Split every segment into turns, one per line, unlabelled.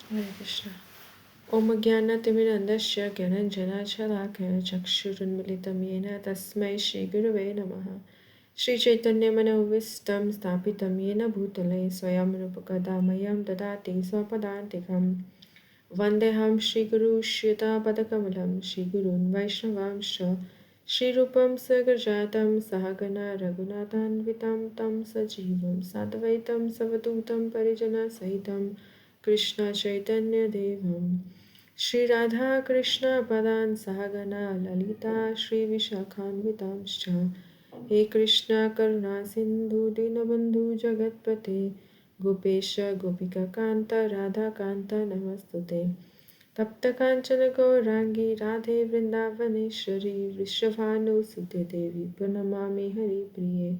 हरे कृष्ण। ओम ज्ञानतिमिरन्धस्य ज्ञानञ्जनशलाकया चक्षुरुन्मिलितं येन तस्मै श्रीगुरवे नमः। श्रीचैतन्यमनोभीष्टं स्थापितं येन भूतले स्वयं रूपकदा मह्यं ददाति स्वपदान्तिकं। वन्देऽहं श्रीगुरुश्रितापदकमलं श्रीगुरून् वैष्णवांश्च श्रीरूपं सगजातं सहगणा रघुनाथान्वितं तं सजीवं साद्वैतं सवधूतं परिजनसहितं कृष्णचैतन्यदेवं श्रीराधाकृष्णपदान् सहगणा ललिता श्रीविशाखान्वितांश्च हे कृष्ण करुणा सिन्धु दीनबन्धु जगत्पते गोपेश गोपिकान्त राधाकान्त नमस्तुते तप्त काञ्चन गौराङ्गी राधे वृन्दावनेश्वरी वृषभानुसुते देवी प्रणमामि हरिप्रिये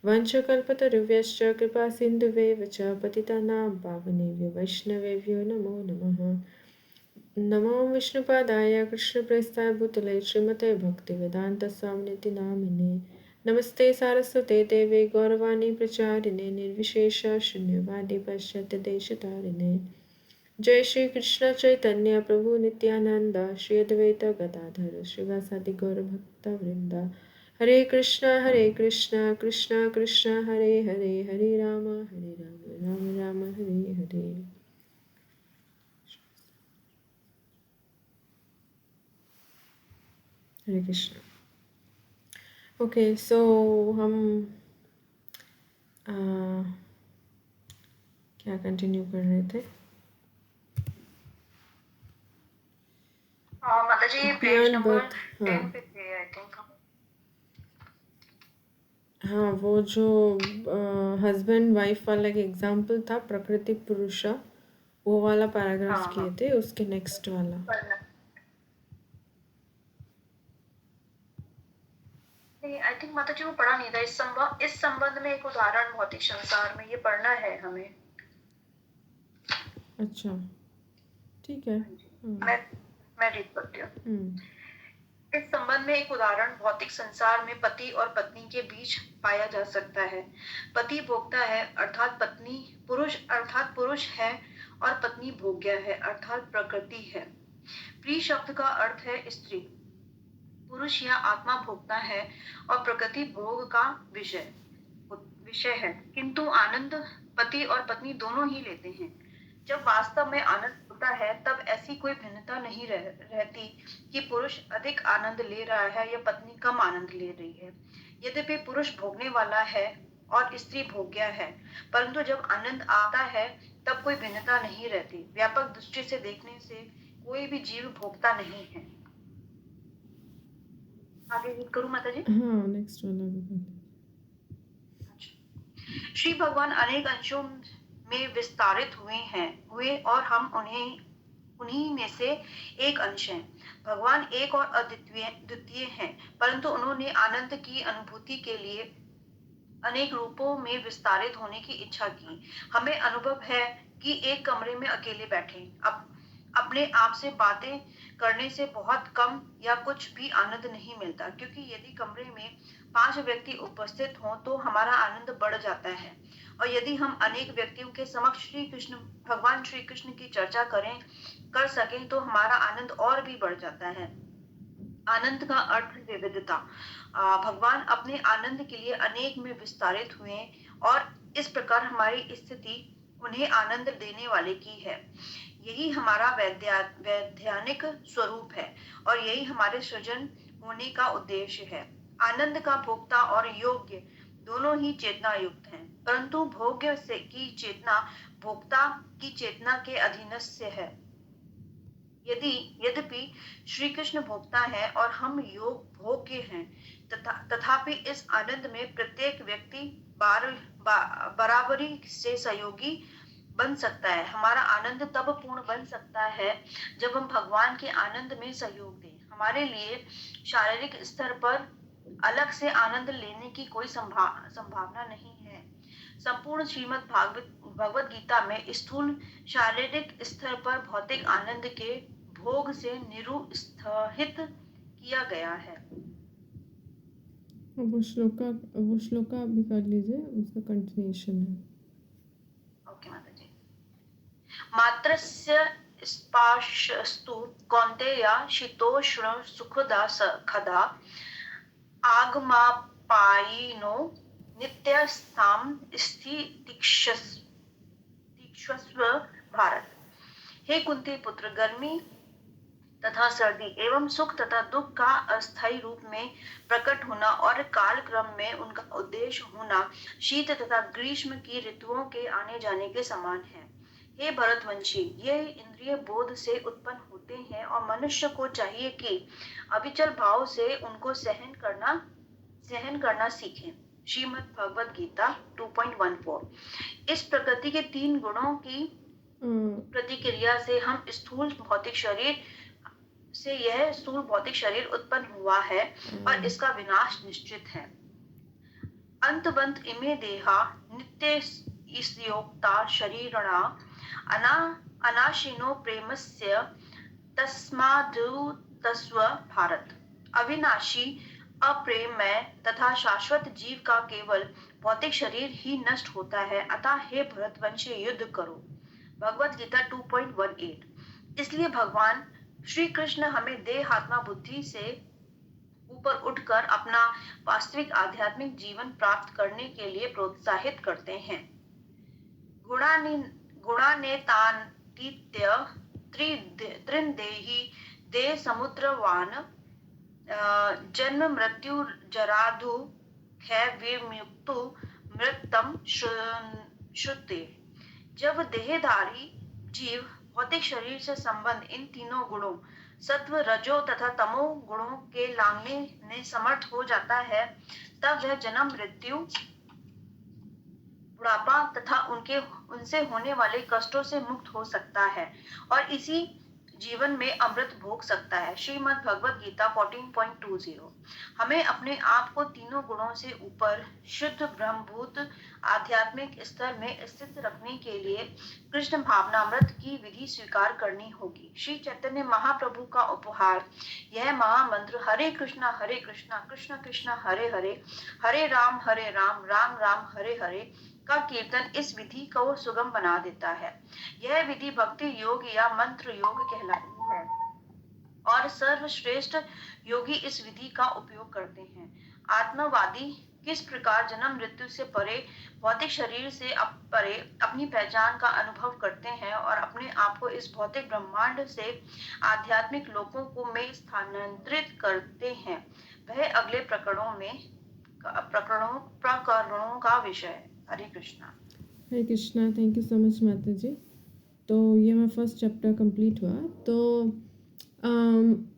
वंशकल्पतरुभ्यश्च कृपासिन्धुभ्येव च पतितानां पावनेभ्यो वैष्णवेभ्यो नमो नमः। नमो विष्णुपादाय कृष्णप्रेष्ठाय भूतले श्रीमते भक्तिवेदान्तस्वामिनिति नामिने नमस्ते सारस्वते देवे गौरवाणी प्रचारिणे निर्विशेष शून्यवादी पाश्चात्यदेशतारिणे जय श्री कृष्ण चैतन्य प्रभु नित्यानंद श्री अद्वैत गदाधर श्रीवासादि गौरभक्तवृंद हरे कृष्ण कृष्ण कृष्ण हरे हरे हरे राम राम राम हरे हरे। हरे कृष्ण। ओके सो हम क्या कंटिन्यू कर रहे थे?
माता जी पेज नंबर 10 पे थे आई थिंक।
हाँ, वो जो हस्बैंड वाइफ वाला एक एग्जाम्पल था प्रकृति पुरुषा, वो वाला पैराग्राफ किए थे, उसके नेक्स्ट वाला।
नहीं आई थिंक माता जी वो पढ़ा नहीं था। इस संबंध में एक उदाहरण भौतिक संसार में ये पढ़ना है हमें।
अच्छा ठीक है।
मैं रीड करती हूँ। इस संबंध में एक उदाहरण भौतिक संसार में पति और पत्नी के बीच पाया जा सकता है। पति भोक्ता है अर्थात पत्नी पुरुष है और पत्नी भोग्य है अर्थात प्रकृति है। प्रिय शब्द का अर्थ है स्त्री। पुरुष या आत्मा भोगता है और प्रकृति भोग का विषय है। किंतु आनंद पति और पत्नी दोनों ही लेते हैं। जब वास्तव में आनंद होता है तब ऐसी कोई भिन्नता नहीं रहती कि पुरुष अधिक आनंद ले रहा है या पत्नी कम आनंद ले रही है। यद्यपि पुरुष भोगने वाला है और स्त्री भोग्य है, परंतु जब आनंद आता है तब कोई भिन्नता नहीं रहती। व्यापक दृष्टि से देखने से कोई भी जीव भोगता नहीं है। आगे रीड करूं माता जी?
हाँ नेक्स्ट वाला भी।
श्री भगवान अनेक अंशों में विस्तारित हुए और हम उन्हीं में से एक अंश हैं। भगवान एक और द्वितीय हैं, परंतु उन्होंने आनंद की अनुभूति के लिए अनेक रूपों में विस्तारित होने की इच्छा की। हमें अनुभव है कि एक कमरे में अकेले बैठे अपने आप से बातें करने से बहुत कम या कुछ भी आनंद नहीं मिलता, क्योंकि यदि कमरे में 5 व्यक्ति उपस्थित हों तो हमारा आनंद बढ़ जाता है। और यदि हम अनेक व्यक्तियों के समक्ष भगवान श्री कृष्ण की चर्चा कर सकें तो हमारा आनंद और भी बढ़ जाता है। आनंद का अर्थ विविधता। भगवान अपने आनंद के लिए अनेक में विस्तारित हुए और इस प्रकार हमारी स्थिति उन्हें आनंद देने वाले की है। यही हमारा वैधानिक स्वरूप है और यही हमारे सृजन होने का उद्देश्य है। आनंद का भोक्ता और योग्य दोनों ही चेतना युक्त हैं, परंतु भोग्य से की चेतना भोक्ता की चेतना के अधीनस्थ है। यद्यपि श्री कृष्ण भोक्ता है और हम भोग्य हैं, तथापि इस आनंद में प्रत्येक व्यक्ति बराबरी से सहयोगी बन सकता है। हमारा आनंद तब पूर्ण बन सकता है जब हम भगवान के आनंद में सहयोग दें। हमारे लिए शारीरिक स्तर पर अलग से आनंद लेने की कोई संभावना नहीं है। संपूर्ण श्रीमद् भगवत गीता में स्थूल शारीरिक स्तर पर भौतिक आनंद के भोग से निरुत्साहित किया गया है।
वो श्लोका भी कर लीजिए, उसका कंटिन्यूशन है।
ओके माता जी। मात्रस्य स्पाशस्तु कौन्तेय शीतोष्ण सुखदा खदा आगमापायिनो नित्यस्थाम तीक्षस्व भारत। हे कुंती पुत्र, गर्मी तथा सर्दी एवं सुख तथा दुख का अस्थायी रूप में प्रकट होना और कालक्रम में उनका उद्देश्य होना शीत तथा ग्रीष्म की ऋतुओं के आने जाने के समान है। हे भरतवंशी, ये इंद्रिय बोध से उत्पन्न होते हैं और मनुष्य को चाहिए कि अविचल भाव से उनको सहन करना सीखें। श्रीमद् भगवद गीता 2.14। इस प्रकृति के 3 गुणों की प्रतिक्रिया से हम यह स्थूल भौतिक शरीर उत्पन्न हुआ है और इसका विनाश निश्चित है। अंतवंत इमे देहा नित्य ईस्योक्ता शरीरणा अनाशिनो प्रेमस्य तस्मादुतस्व भारत। अविनाशी अप्रेमय तथा शाश्वत जीव का केवल भौतिक शरीर ही नष्ट होता है, अतः हे भरतवंशी युद्ध करो। भगवद गीता 2.18। इसलिए भगवान श्री कृष्ण हमें देह आत्मा बुद्धि से ऊपर उठकर अपना वास्तविक आध्यात्मिक जीवन प्राप्त करने के लिए प्रोत्साहित करते हैं। गुणानेतान्तीत्य त्रिदेही देह समुद्रवान जन्म मृत्यु जराधु क्षय विमुक्तु मृतम श्रुते। जब देहधारी जीव भौतिक शरीर से संबंध इन तीनों गुणों सत्व रजो तथा तमो गुणों के लांघने में समर्थ हो जाता है, तब वह जन्म मृत्यु बुढ़ापा तथा उनसे होने वाले कष्टों से मुक्त हो सकता है और इसी जीवन में अमृत भोग सकता है। श्रीमद् भगवद गीता 14.20। हमें अपने आप को तीनों गुणों से ऊपर शुद्ध ब्रह्मभूत आध्यात्मिक स्तर में स्थित रखने के लिए कृष्ण भावनामृत की विधि स्वीकार करनी होगी। श्री चैतन्य महाप्रभु का उपहार यह महामंत्र हरे कृष्णा कृष्ण कृष्ण हरे हरे, हरे राम राम राम हरे हरे का कीर्तन इस विधि को सुगम बना देता है। यह विधि भक्ति योग या मंत्र योग कहलाती है और सर्वश्रेष्ठ योगी इस विधि का उपयोग करते हैं। आत्मवादी किस प्रकार जन्म मृत्यु से परे भौतिक शरीर से परे अपनी पहचान का अनुभव करते हैं और अपने आप को इस भौतिक ब्रह्मांड से आध्यात्मिक लोकों को में स्थानांतरित करते हैं, वह अगले प्रकरणों का विषय है। Hare Krishna.
Thank you so much माता जी। तो ये मेरा फर्स्ट चैप्टर कंप्लीट हुआ। तो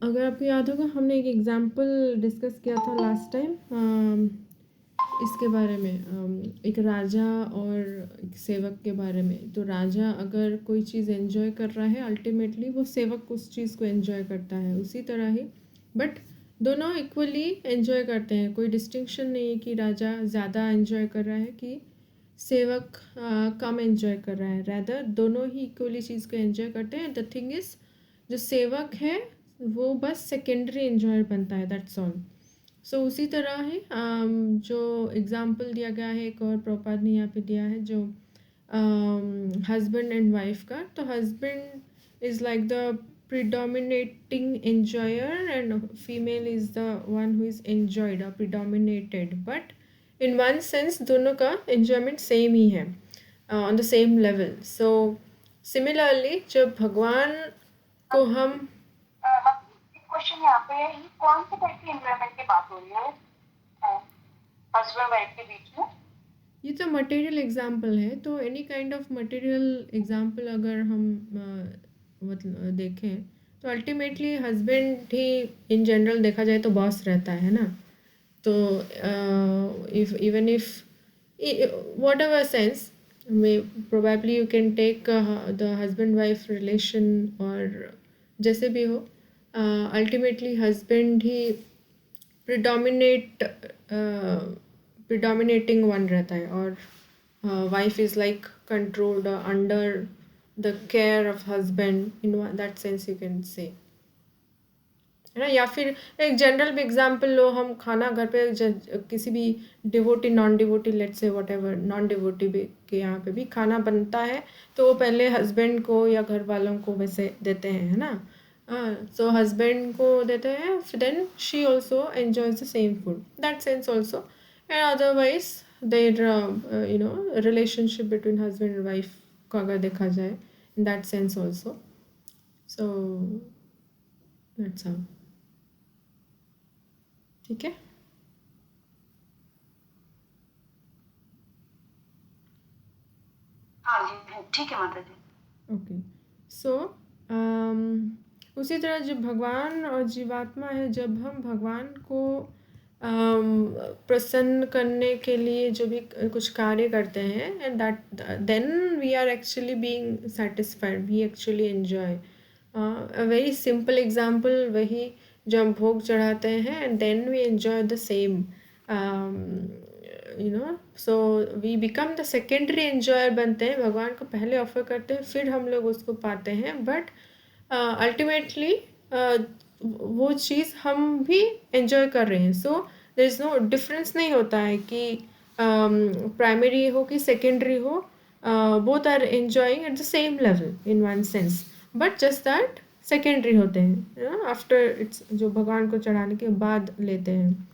अगर आपको याद होगा, हमने एक एग्जांपल डिस्कस किया था लास्ट टाइम इसके बारे में, एक राजा और एक सेवक के बारे में। तो राजा अगर कोई चीज़ एंजॉय कर रहा है, अल्टीमेटली वो सेवक उस चीज़ को एंजॉय करता है उसी तरह ही, बट दोनों इक्वली एंजॉय करते हैं। कोई डिस्टिंक्शन नहीं है कि राजा ज़्यादा एंजॉय कर रहा है कि सेवक कम एंजॉय कर रहा है। रैदर दोनों ही इक्वली चीज़ को एंजॉय करते हैं। द थिंग इज़, जो सेवक है वो बस सेकेंडरी एंजॉयर बनता है, दैट्स ऑल। सो उसी तरह है जो एग्जाम्पल दिया गया है, एक और प्रभुपाद ने यहाँ पे दिया है, जो हस्बैंड एंड वाइफ का। तो husband is like the predominating enjoyer and female is the one who is enjoyed or predominated, but in one sense दोनों का enjoyment same ही है, on the same level. So similarly जब भगवान को हम
question यहाँ पे है, कौन से टाइप की एंजॉयमेंट की बात हो रही है हस्बैंड वाइफ के बीच में?
ये तो मटेरियल एग्जाम्पल है। तो any kind of material example अगर हम मतलब देखें तो अल्टीमेटली हस्बैंड ही इन जनरल देखा जाए तो बॉस रहता है ना। तो if whatever sense probably you can take the husband wife relation और जैसे भी हो, अल्टीमेटली हस्बैंड ही predominating one रहता है और wife is like controlled under the care of husband, in that sense you can say. है ना। या फिर एक जनरल भी एग्जांपल लो, हम खाना घर पे किसी भी devotee non devotee let's say whatever non devotee भी के यहाँ पे भी खाना बनता है, तो वो पहले हस्बैंड को या घर वालों को वैसे देते हैं, है ना। सो हस्बैंड को देते हैं, then she also enjoys the same food, that sense also. And otherwise their relationship between husband and wife को अगर देखा जाए in that sense also, so that's how. ठीक है।
हाँ जी, ठीक है माता जी।
ओके। सो उसी तरह जो भगवान और जीवात्मा है, जब हम भगवान को प्रसन्न करने के लिए जो भी कुछ कार्य करते हैं, and that then we are actually being satisfied, we actually enjoy. A very simple example वही, जो हम भोग चढ़ाते हैं and then we enjoy the same, so we become the secondary enjoyer बनते हैं, भगवान को पहले ऑफर करते हैं फिर हम लोग उसको पाते हैं। बट अल्टीमेटली वो चीज़ हम भी एंजॉय कर रहे हैं। So there is no difference, नहीं होता है कि प्राइमरी हो कि सेकेंडरी हो, both are enjoying at the same level in one sense, but just that secondary होते हैं आफ्टर इट्स, जो भगवान को चढ़ाने के बाद लेते हैं।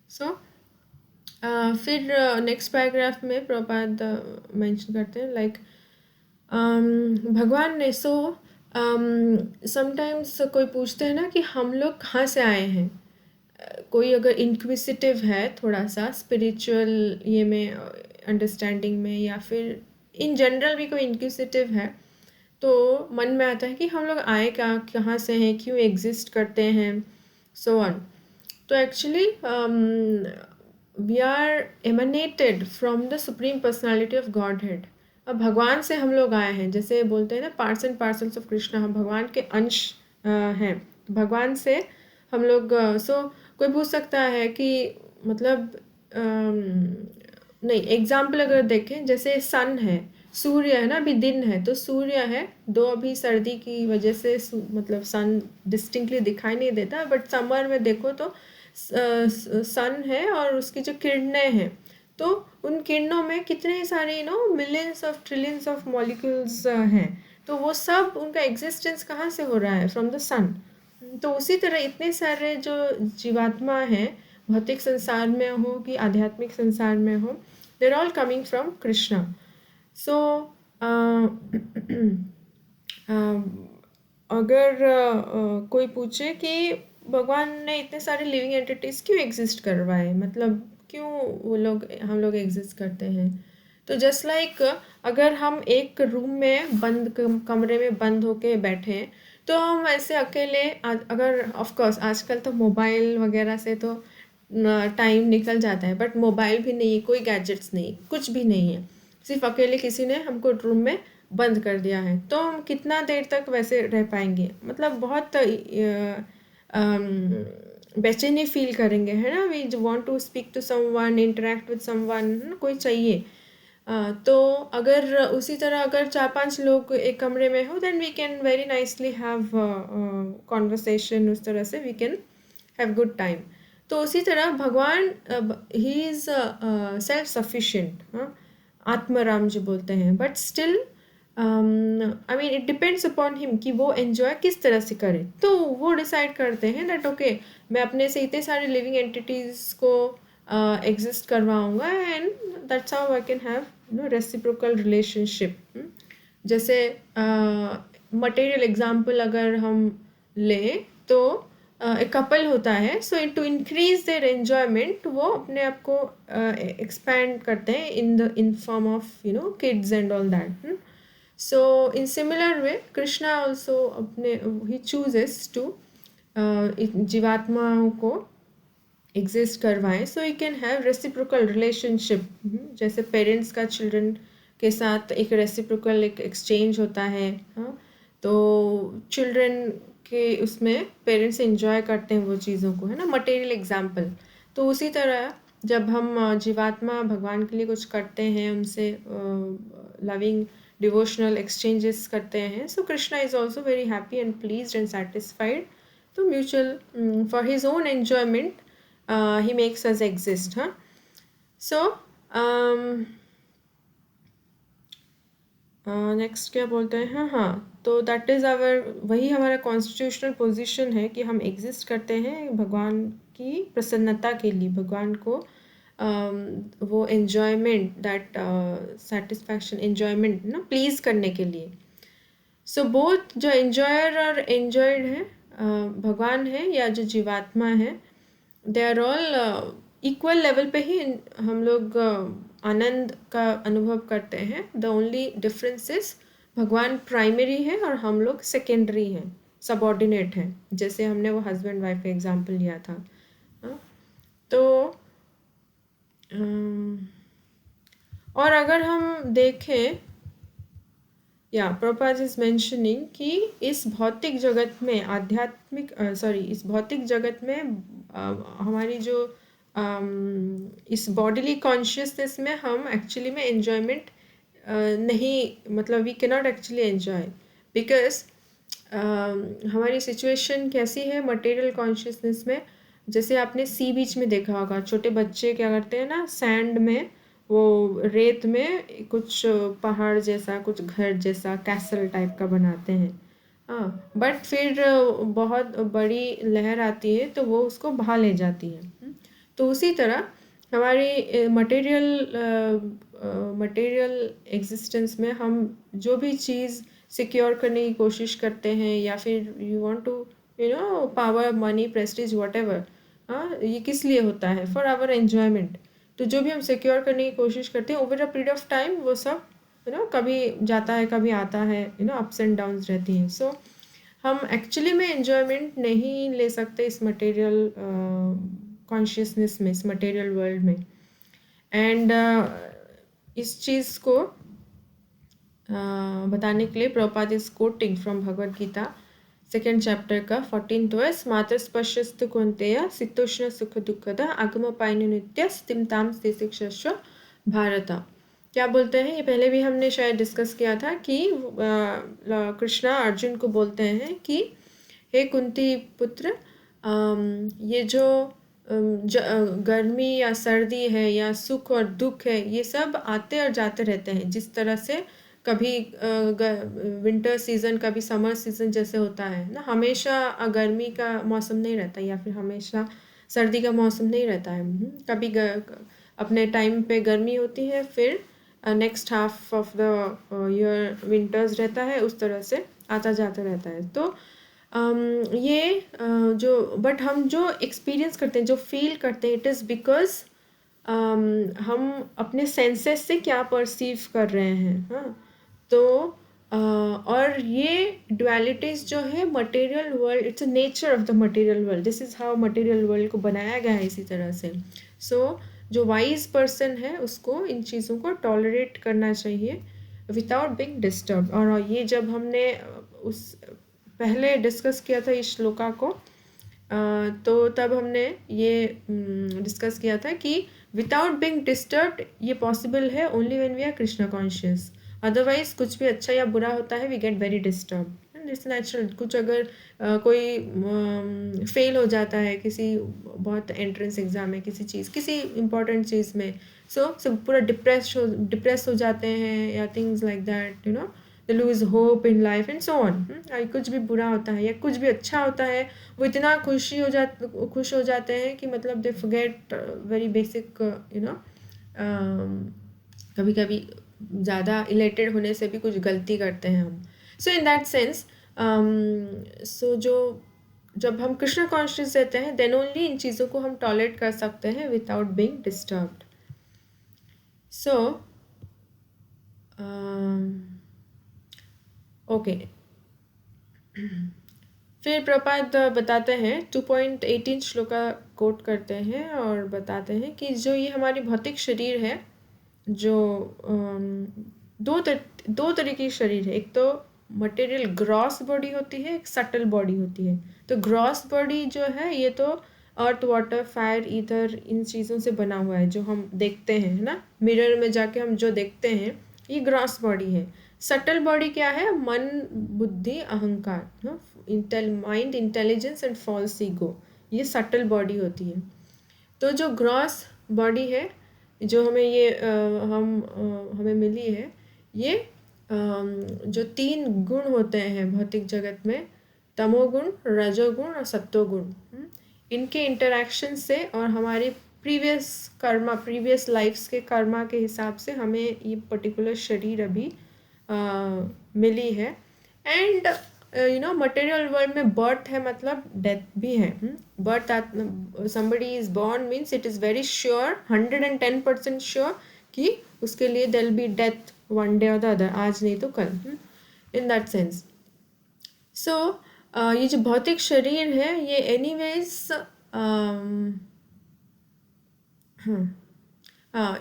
सो फिर नेक्स्ट पैराग्राफ में प्रभुपाद मेंशन करते हैं लाइक भगवान ने, सो समटाइम्स कोई पूछते हैं ना कि हम लोग कहाँ से आए हैं। कोई अगर इंक्विसिटिव है थोड़ा सा स्पिरिचुअल ये में अंडरस्टैंडिंग में, या फिर इन जनरल भी कोई इंक्विसिटिव है, तो मन में आता है कि हम लोग आए कहाँ से हैं, क्यों एग्जिस्ट करते हैं, सो ऑन। तो actually we are emanated from the supreme personality of godhead. अब भगवान से हम लोग आए हैं, जैसे बोलते हैं ना parts and parcels of Krishna, हम भगवान के अंश हैं। भगवान से हम लोग सो कोई पूछ सकता है कि मतलब नहीं, एग्जाम्पल अगर देखें, जैसे सन है, सूर्य है ना, अभी दिन है तो सूर्य है, दो अभी सर्दी की वजह से मतलब सन डिस्टिंक्टली दिखाई नहीं देता, बट समर में देखो तो सन है और उसकी जो किरणें हैं, तो उन किरणों में कितने सारे millions of trillions of molecules हैं, तो वो सब उनका एग्जिस्टेंस कहाँ से हो रहा है, फ्रॉम द सन। तो उसी तरह इतने सारे जो जीवात्मा हैं, भौतिक संसार में हो कि आध्यात्मिक संसार में हो, देर ऑल कमिंग फ्रॉम कृष्णा। सो अगर कोई पूछे कि भगवान ने इतने सारे लिविंग एंटिटीज़ क्यों एग्जिस्ट करवाए, मतलब क्यों वो लोग हम लोग एग्जिस्ट करते हैं, तो जस्ट लाइक अगर हम एक रूम में बंद कमरे में बंद होके बैठे हैं, तो हम ऐसे अकेले अगर ऑफ कोर्स आजकल तो मोबाइल वगैरह से तो टाइम निकल जाता है, बट मोबाइल भी नहीं, कोई गैजेट्स नहीं, कुछ भी नहीं है, सिर्फ अकेले किसी ने हमको रूम में बंद कर दिया है, तो हम कितना देर तक वैसे रह पाएंगे, मतलब बहुत बेचैनी फील करेंगे, है ना। We want to speak to someone, interact with someone, कोई चाहिए। तो अगर उसी तरह अगर 4-5 लोग एक कमरे में हो, then we can very nicely have conversation, उस तरह से we can have good time. तो उसी तरह भगवान ही इज़ सेल्फ सफिशिएंट, आत्मराम जो बोलते हैं, but still I mean it depends upon him कि वो एन्जॉय किस तरह से करे, तो वो डिसाइड करते हैं दैट ओके मैं अपने से इतने सारे लिविंग एंटिटीज़ को एग्जिस्ट करवाऊँगा, and that's how I can have reciprocal relationship. जैसे मटेरियल एग्जाम्पल अगर हम लें, तो एक कपल होता है, so to increase their enjoyment वो अपने आप को एक्सपैंड करते हैं in form of kids and all that. So in similar way, Krishna also he chooses to जीवात्माओं को एग्जिस्ट करवाएं, so you can have reciprocal relationship. जैसे पेरेंट्स का चिल्ड्रन के साथ एक रेसिप्रोकल एक एक्सचेंज होता है, हाँ, तो चिल्ड्रन के उसमें पेरेंट्स एंजॉय करते हैं वो चीज़ों को, है ना, मटेरियल एग्जाम्पल। तो उसी तरह जब हम जीवात्मा भगवान के लिए कुछ करते हैं, उनसे लविंग डिवोशनल एक्सचेंजेस करते हैं, so Krishna is also very happy and pleased and satisfied तो mutual for his own enjoyment he makes us exist. हाँ, सो नेक्स्ट क्या बोलते हैं. हाँ हाँ, तो दैट इज़ आवर, वही हमारा कॉन्स्टिट्यूशनल पोजीशन है कि हम एग्जिस्ट करते हैं भगवान की प्रसन्नता के लिए, भगवान को वो एन्जॉयमेंट, दैट सेटिस्फैक्शन, एन्जॉयमेंट ना प्लीज़ करने के लिए. सो बोथ जो एन्जॉयर और एन्जॉयड है, भगवान है या जो जीवात्मा है, they are all equal level पे ही हम लोग आनंद का अनुभव करते हैं. द ओनली डिफरेंस इज भगवान प्राइमरी है और हम लोग सेकेंडरी हैं, सबऑर्डिनेट हैं, जैसे हमने वो हस्बैंड वाइफ का एग्जाम्पल लिया था. तो और अगर हम देखें, या प्रभुपाद इज मेंशनिंग कि इस भौतिक जगत में आध्यात्मिक इस भौतिक जगत में हमारी जो इस बॉडीली कॉन्शियसनेस में हम एक्चुअली में एन्जॉयमेंट नहीं, मतलब we cannot actually enjoy, because हमारी सिचुएशन कैसी है मटेरियल कॉन्शियसनेस में. जैसे आपने सी बीच में देखा होगा, छोटे बच्चे क्या करते हैं ना, सैंड में, वो रेत में कुछ पहाड़ जैसा, कुछ घर जैसा, कैसल टाइप का बनाते हैं. हाँ, बट फिर बहुत बड़ी लहर आती है तो वो उसको बहा ले जाती है. तो उसी तरह हमारी मटेरियल एग्जिस्टेंस में हम जो भी चीज़ सिक्योर करने की कोशिश करते हैं, या फिर you want to power, money, prestige, whatever, हाँ, ये किस लिए होता है? For our enjoyment. तो जो भी हम सिक्योर करने की कोशिश करते हैं over a period of time, वो सब कभी जाता है, कभी आता है, अप्स एंड डाउन्स रहती हैं. सो हम एक्चुअली में एन्जॉयमेंट नहीं ले सकते इस मटेरियल कॉन्शियसनेस में, इस मटेरियल वर्ल्ड में. एंड इस चीज़ को बताने के लिए Prabhupada is quoting from Bhagavad Gita second chapter का 14th वर्स. मातर स्पर्शस्तु कौन्तेय शीतोष्ण सुख दुःखद आगम पायन नित्य स्तिम ताम स्थितिक्षस्व भारत. क्या बोलते हैं, ये पहले भी हमने शायद डिस्कस किया था कि कृष्णा अर्जुन को बोलते हैं कि हे कुंती पुत्र, ये जो गर्मी या सर्दी है या सुख और दुख है, ये सब आते और जाते रहते हैं. जिस तरह से कभी विंटर सीज़न, कभी समर सीज़न जैसे होता है ना, हमेशा गर्मी का मौसम नहीं रहता, या फिर हमेशा सर्दी का मौसम नहीं रहता है. कभी अपने टाइम पे गर्मी होती है, फिर next half of the year winters रहता है, उस तरह से आता जाता रहता है. तो ये जो बट हम जो एक्सपीरियंस करते हैं, जो फील करते हैं, इट इज़ बिकॉज हम अपने सेंसेस से क्या परसीव कर रहे हैं. हाँ, तो और ये डुअलिटीज़ जो है material world, it's a nature of the material world. This is how material world को बनाया गया है इसी तरह से. सो जो वाइज पर्सन है उसको इन चीज़ों को टॉलरेट करना चाहिए विदाउट बीइंग डिस्टर्ब. और ये जब हमने उस पहले डिस्कस किया था इस श्लोका को, तो तब हमने ये डिस्कस किया था कि विदाउट बीइंग डिस्टर्ब्ड ये पॉसिबल है only when we are Krishna conscious. Otherwise कुछ भी अच्छा या बुरा होता है, we get very disturb. It's natural. कुछ अगर कोई फेल हो जाता है किसी बहुत एंट्रेंस एग्जाम में, किसी चीज़, किसी इम्पोर्टेंट चीज़ में, सो सब पूरा डिप्रेस हो जाते हैं, या things like that, they lose hope in life and so on. कुछ भी बुरा होता है या कुछ भी अच्छा होता है, वो इतना खुश हो जाते हैं कि मतलब they forget very basic, कभी कभी ज़्यादा इलेटेड होने से भी कुछ गलती करते हैं हम. सो इन दैट सेंस, सो जब हम कृष्ण कॉन्शियस रहते हैं, देन ओनली इन चीज़ों को हम टॉलरेट कर सकते हैं without being disturbed. So okay, फिर प्रपात बताते हैं 2.18 श्लोका कोट करते हैं और बताते हैं कि जो ये हमारी भौतिक शरीर है, जो दो तरह की शरीर है. एक तो मटेरियल ग्रॉस बॉडी होती है, एक सटल बॉडी होती है. तो ग्रॉस बॉडी जो है ये तो अर्थ, वाटर, फायर, ईथर, इन चीज़ों से बना हुआ है, जो हम देखते हैं, है ना, मिरर में जाके हम जो देखते हैं, ये ग्रॉस बॉडी है. सटल बॉडी क्या है? मन, बुद्धि, अहंकार, mind, intelligence and false ego, ये सटल बॉडी होती है। तो जो ग्रॉस बॉडी है जो हमें ये हमें मिली है, ये जो 3 गुण होते हैं भौतिक जगत में, तमोगुण, रजोगुण और सत्वगुण, इनके इंटरैक्शन से और हमारी प्रीवियस लाइफ्स के कर्मा के हिसाब से हमें ये पर्टिकुलर शरीर अभी मिली है। एंड मटेरियल वर्ल्ड में बर्थ है मतलब डेथ भी है। Birth, somebody is born means it is very sure, 110% sure कि उसके लिए there will be death one day or the other, आज नहीं तो कल, in that sense. So ये जो भौतिक शरीर है ये एनीवेज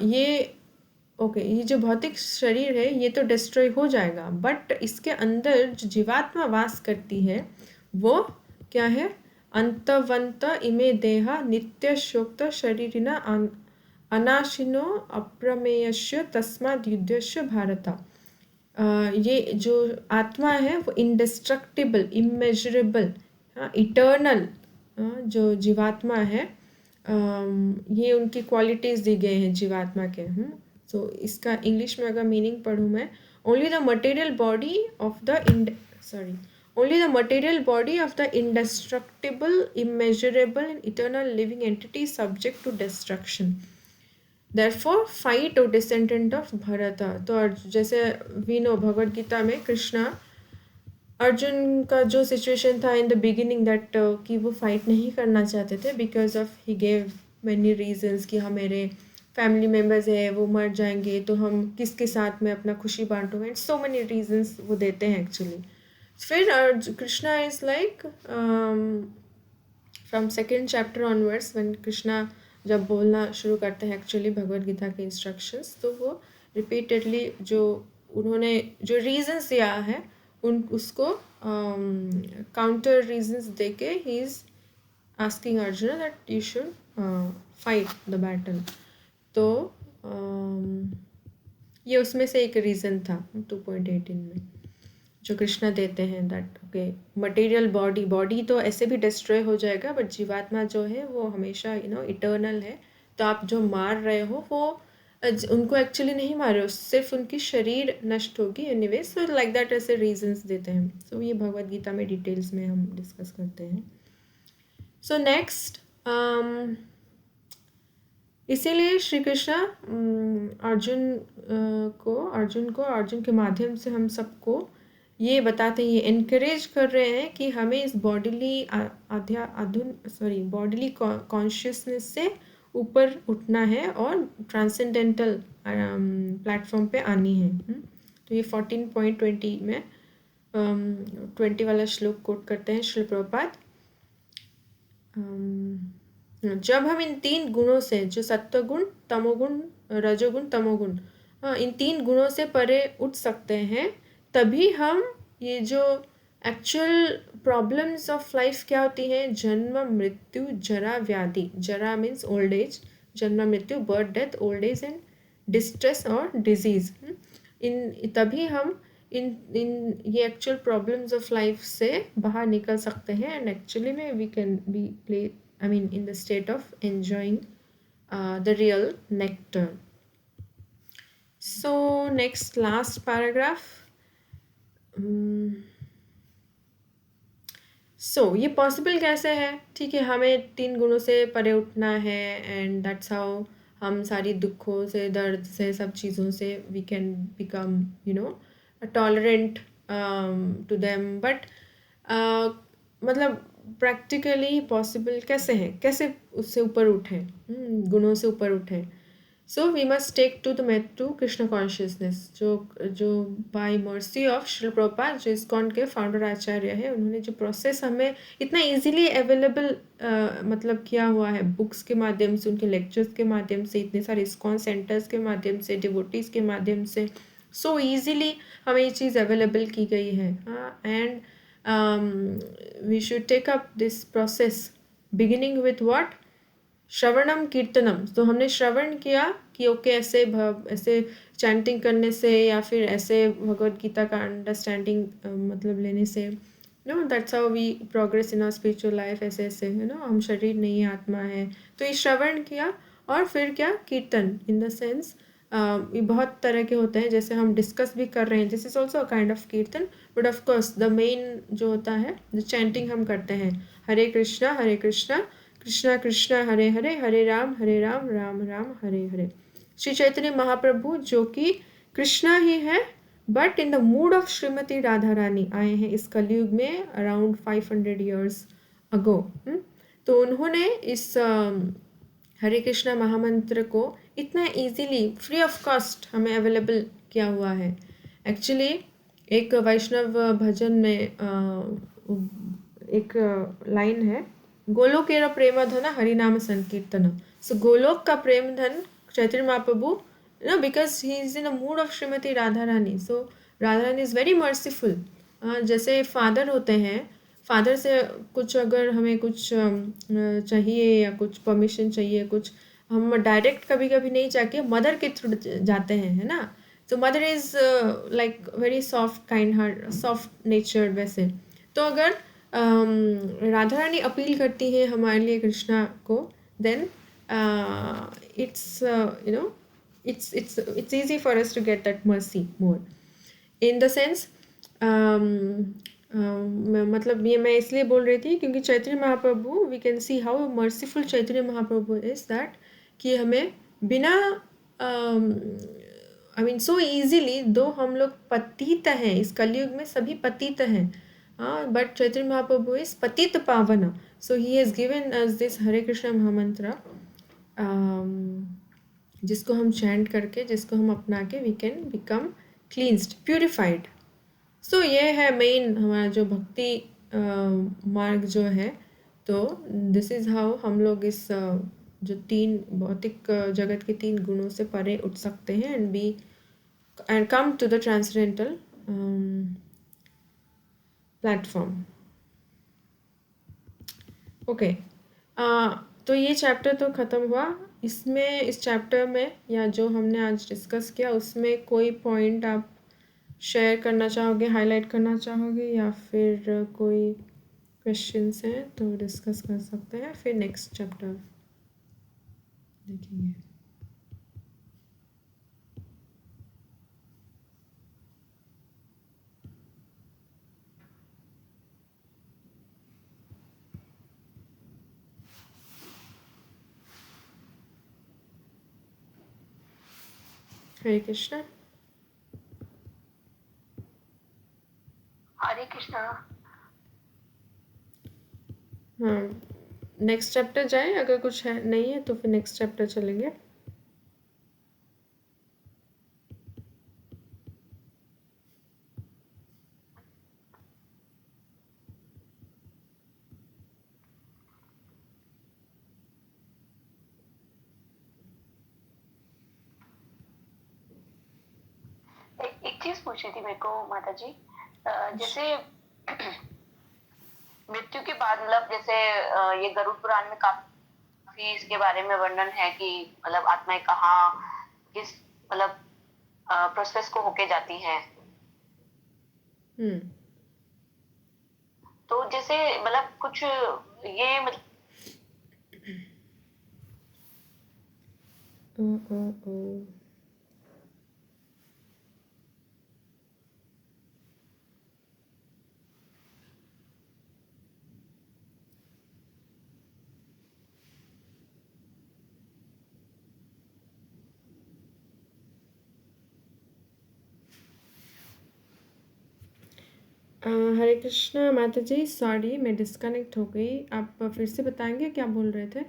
ये ओके, ये जो भौतिक शरीर है ये तो डिस्ट्रॉय हो जाएगा, बट इसके अंदर जो जीवात्मा वास करती है वो क्या है? अंतवंत इमे देहा नित्य शोक्त शरीरिना अनाशिनो अप्रमेयस्य तस्माद् युद्धस्य भारत। ये जो आत्मा है वो इंडिस्ट्रक्टिबल, इमेजरेबल, इटर्नल जो जीवात्मा है, ये उनकी क्वालिटीज़ दी गए हैं जीवात्मा के। सो इसका इंग्लिश में अगर मीनिंग पढ़ूँ मैं, only the material body of the indestructible, immeasurable and eternal living entity subject to destruction. Therefore fight, O descendant of Bharata. तो जैसे वी नो भगवद गीता में कृष्णा अर्जुन का जो सिचुएशन था इन द बिगिनिंग दैट कि वो फाइट नहीं करना चाहते थे because of he gave many reasons कि हाँ मेरे फैमिली मेम्बर्स है वो मर जाएंगे तो हम किसके साथ में अपना खुशी बांटूंगे, एंड सो मेनी रीजंस वो देते हैं एक्चुअली। फिर Krishna is like from second chapter onwards when Krishna जब बोलना शुरू करते हैं एक्चुअली भगवद गीता के इंस्ट्रक्शंस, तो वो रिपीटेडली जो उन्होंने जो रीजंस दिया है उसको काउंटर रीजंस देके he is asking Arjun that you should fight the battle. तो ये उसमें से एक रीज़न था 2.18 में जो कृष्णा देते हैं दैट ओके मटेरियल बॉडी तो ऐसे भी डिस्ट्रॉय हो जाएगा, बट जीवात्मा जो है वो हमेशा इटर्नल है। तो आप जो मार रहे हो वो उनको एक्चुअली नहीं मार रहे हो, सिर्फ उनकी शरीर नष्ट होगी एनीवे। सो लाइक दैट ऐसे रीजंस देते हैं। सो ये भगवद गीता में डिटेल्स में हम डिस्कस करते हैं। सो नेक्स्ट इसीलिए श्री कृष्ण अर्जुन के माध्यम से हम सबको ये बताते हैं, ये इनकरेज कर रहे हैं कि हमें इस बॉडीली कॉन्शियसनेस से ऊपर उठना है और ट्रांसेंडेंटल प्लेटफॉर्म पे आनी है। तो ये 14.20 में 20 वाला श्लोक कोट करते हैं श्रील प्रभुपाद। जब हम इन 3 गुणों से जो सत्वगुण, तमोगुण, रजोगुण, तमोगुण, इन 3 गुणों से परे उठ सकते हैं, तभी हम ये जो एक्चुअल प्रॉब्लम्स ऑफ लाइफ क्या होती हैं, जन्म, मृत्यु, जरा, व्याधि, जरा मीन्स ओल्ड एज, जन्म, मृत्यु, birth, death, old age and distress और डिजीज, तभी हम इन ये एक्चुअल प्रॉब्लम्स ऑफ लाइफ से बाहर निकल सकते हैं, एंड एक्चुअली में we can be placed in the state of enjoying the real nectar. So next last paragraph. So ये पॉसिबल कैसे है? ठीक है, हमें 3 गुणों से परे उठना है, एंड दैट्स हाउ हम सारी दुखों से, दर्द से, सब चीज़ों से we can become tolerant to them. But मतलब प्रैक्टिकली पॉसिबल कैसे है, कैसे उससे ऊपर उठें, गुणों से ऊपर उठें? So we must take to the metro Krishna consciousness, जो by mercy of Srila Prabhupada, जो इस्कॉन के फाउंडर आचार्य है, उन्होंने जो प्रोसेस हमें इतना इजीली अवेलेबल मतलब किया हुआ है, बुक्स के माध्यम से, उनके लेक्चर्स के माध्यम से, इतने सारे इस्कॉन सेंटर्स के माध्यम से, डिवोटीज़ के माध्यम से, सो ईजीली हमें ये चीज़ अवेलेबल की गई है। And we should take up this process beginning with what? श्रवणम कीर्तनम, तो हमने श्रवण किया कि ओके ऐसे ऐसे चैंटिंग करने से या फिर ऐसे भगवद गीता का अंडरस्टैंडिंग मतलब लेने से that's how we progress in our spiritual life, ऐसे ऐसे हम शरीर नहीं है, आत्मा है। तो ये श्रवण किया, और फिर क्या, कीर्तन इन द सेंस ये बहुत तरह के होते हैं, जैसे हम डिस्कस भी कर रहे हैं, this is also a kind of kirtan, but of course the main जो होता है, जो चैंटिंग हम करते हैं, हरे कृष्णा कृष्णा कृष्णा हरे हरे, हरे राम राम राम हरे हरे। श्री चैतन्य महाप्रभु जो कि कृष्णा ही है, but in the mood of Shrimati Radha Rani आए हैं इस कलयुग में अराउंड 500 ईयर्स अगो। तो उन्होंने इस हरे कृष्णा महामंत्र को इतना इजीली फ्री ऑफ कॉस्ट हमें अवेलेबल किया हुआ है। एक्चुअली एक वैष्णव भजन में एक लाइन है, गोलोकेर प्रेम धन हरिनाम संकीर्तन। सो गोलोक का प्रेम धन Chaitanya Mahaprabhu, because he is in a mood of Shrimati Radha Rani. So Radha Rani is very merciful. जैसे फादर होते हैं, फादर से कुछ अगर हमें कुछ चाहिए या कुछ परमिशन चाहिए, कुछ हम डायरेक्ट कभी कभी नहीं जाके मदर के थ्रू जाते हैं, है ना। तो mother is like very soft kind heart, soft नेचर्ड वैसे। तो अगर राधा रानी अपील करती है हमारे लिए कृष्णा को, then it's it's easy for us to get that mercy more in the sense मतलब ये मैं इसलिए बोल रही थी क्योंकि Chaitanya Mahaprabhu, we can see how merciful Chaitanya Mahaprabhu is that, कि हमें बिना आई मीन सो इजीली, दो हम लोग पतित हैं इस कलयुग में, सभी पतित हैं, बट चैतन्य महाप्रभु इज पतित पावन, so he has given us this Hare Krishna mahamantra, जिसको हम चैंट करके, जिसको हम अपना के we can become cleansed, purified. So ये है मेन हमारा जो भक्ति मार्ग जो है। तो दिस इज़ हाउ हम लोग इस जो तीन भौतिक जगत के तीन गुणों से परे उठ सकते हैं and be and come to the transcendental platform. Okay, तो ये चैप्टर तो ख़त्म हुआ। इसमें इस चैप्टर में या जो हमने आज डिस्कस किया उसमें कोई पॉइंट आप शेयर करना चाहोगे, हाईलाइट करना चाहोगे, या फिर कोई क्वेश्चंस हैं तो डिस्कस कर सकते हैं, फिर नेक्स्ट चैप्टर देखेंगे। हरे कृष्णा।
हरे कृष्णा।
हाँ, नेक्स्ट चैप्टर जाए, अगर कुछ है नहीं है तो फिर नेक्स्ट चैप्टर चलेंगे।
एक चीज पूछनी थी मेरे को माता जी, जैसे मृत्यु के बाद, मतलब जैसे ये गरुड़ पुराण में काफी इसके बारे में वर्णन है कि मतलब आत्माएं कहाँ किस मतलब प्रोसेस को होके जाती हैं। तो जैसे मतलब कुछ ये मतलब
हरे कृष्णा माता जी, सॉरी मैं डिस्कनेक्ट हो गई, आप फिर से बताएंगे क्या बोल रहे थे?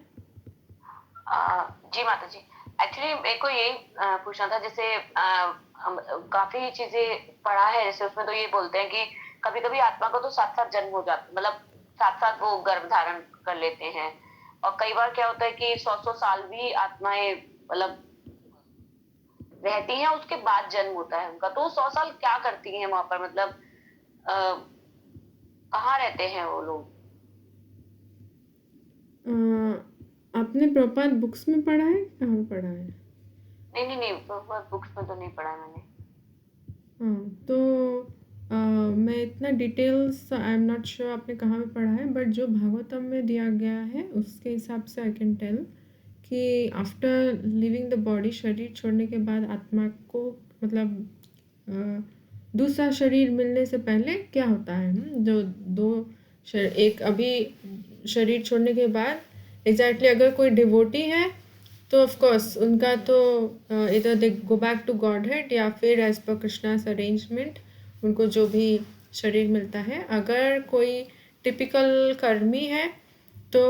जी माता जी, एक्चुअली मेरे को यही पूछना था, जैसे काफी चीजें पढ़ा है, जैसे उसमें तो ये बोलते हैं कि कभी कभी आत्मा को तो साथ साथ जन्म हो जाता, मतलब साथ साथ वो गर्भ धारण कर लेते हैं, और कई बार क्या होता है कि 100 साल भी आत्माएं मतलब रहती हैं, उसके बाद जन्म होता है उनका। तो 100 साल क्या करती हैं वहां पर, मतलब कहाँ रहते हैं वो लोग?
आप आपने प्रपात बुक्स में पढ़ा है, कहाँ पढ़ा है?
नहीं, बुक्स में तो नहीं पढ़ा मैंने।
हाँ, तो मैं इतना details I am not sure आपने कहाँ पे पढ़ा है, बट जो भागवतम में दिया गया है उसके हिसाब से आई कैन टेल कि आफ्टर लिविंग द बॉडी, शरीर छोड़ने के बाद आत्मा को मतलब दूसरा शरीर मिलने से पहले क्या होता है, जो दो एक अभी शरीर छोड़ने के बाद एग्जैक्टली अगर कोई डिवोटी है तो ऑफ कोर्स उनका तो इधर they go back to godhead, या फिर एज पर कृष्णास अरेंजमेंट उनको जो भी शरीर मिलता है। अगर कोई टिपिकल कर्मी है तो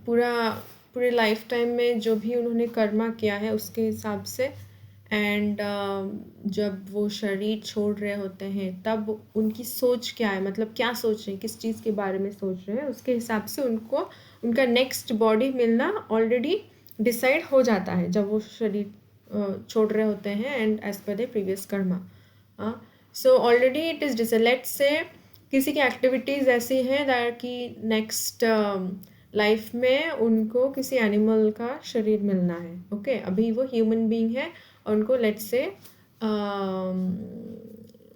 पूरे लाइफ टाइम में जो भी उन्होंने कर्मा किया है उसके हिसाब से, एंड जब वो शरीर छोड़ रहे होते हैं तब उनकी सोच क्या है, मतलब क्या सोच रहे हैं, किस चीज़ के बारे में सोच रहे हैं, उसके हिसाब से उनको उनका नेक्स्ट बॉडी मिलना ऑलरेडी डिसाइड हो जाता है जब वो शरीर छोड़ रहे होते हैं and as per the previous karma. So already it is decide. Let's say किसी की एक्टिविटीज़ ऐसी हैं दैट कि नेक्स्ट लाइफ में उनको किसी एनिमल का शरीर मिलना है। ओके, अभी वो ह्यूमन बीइंग है और उनको लेट्स से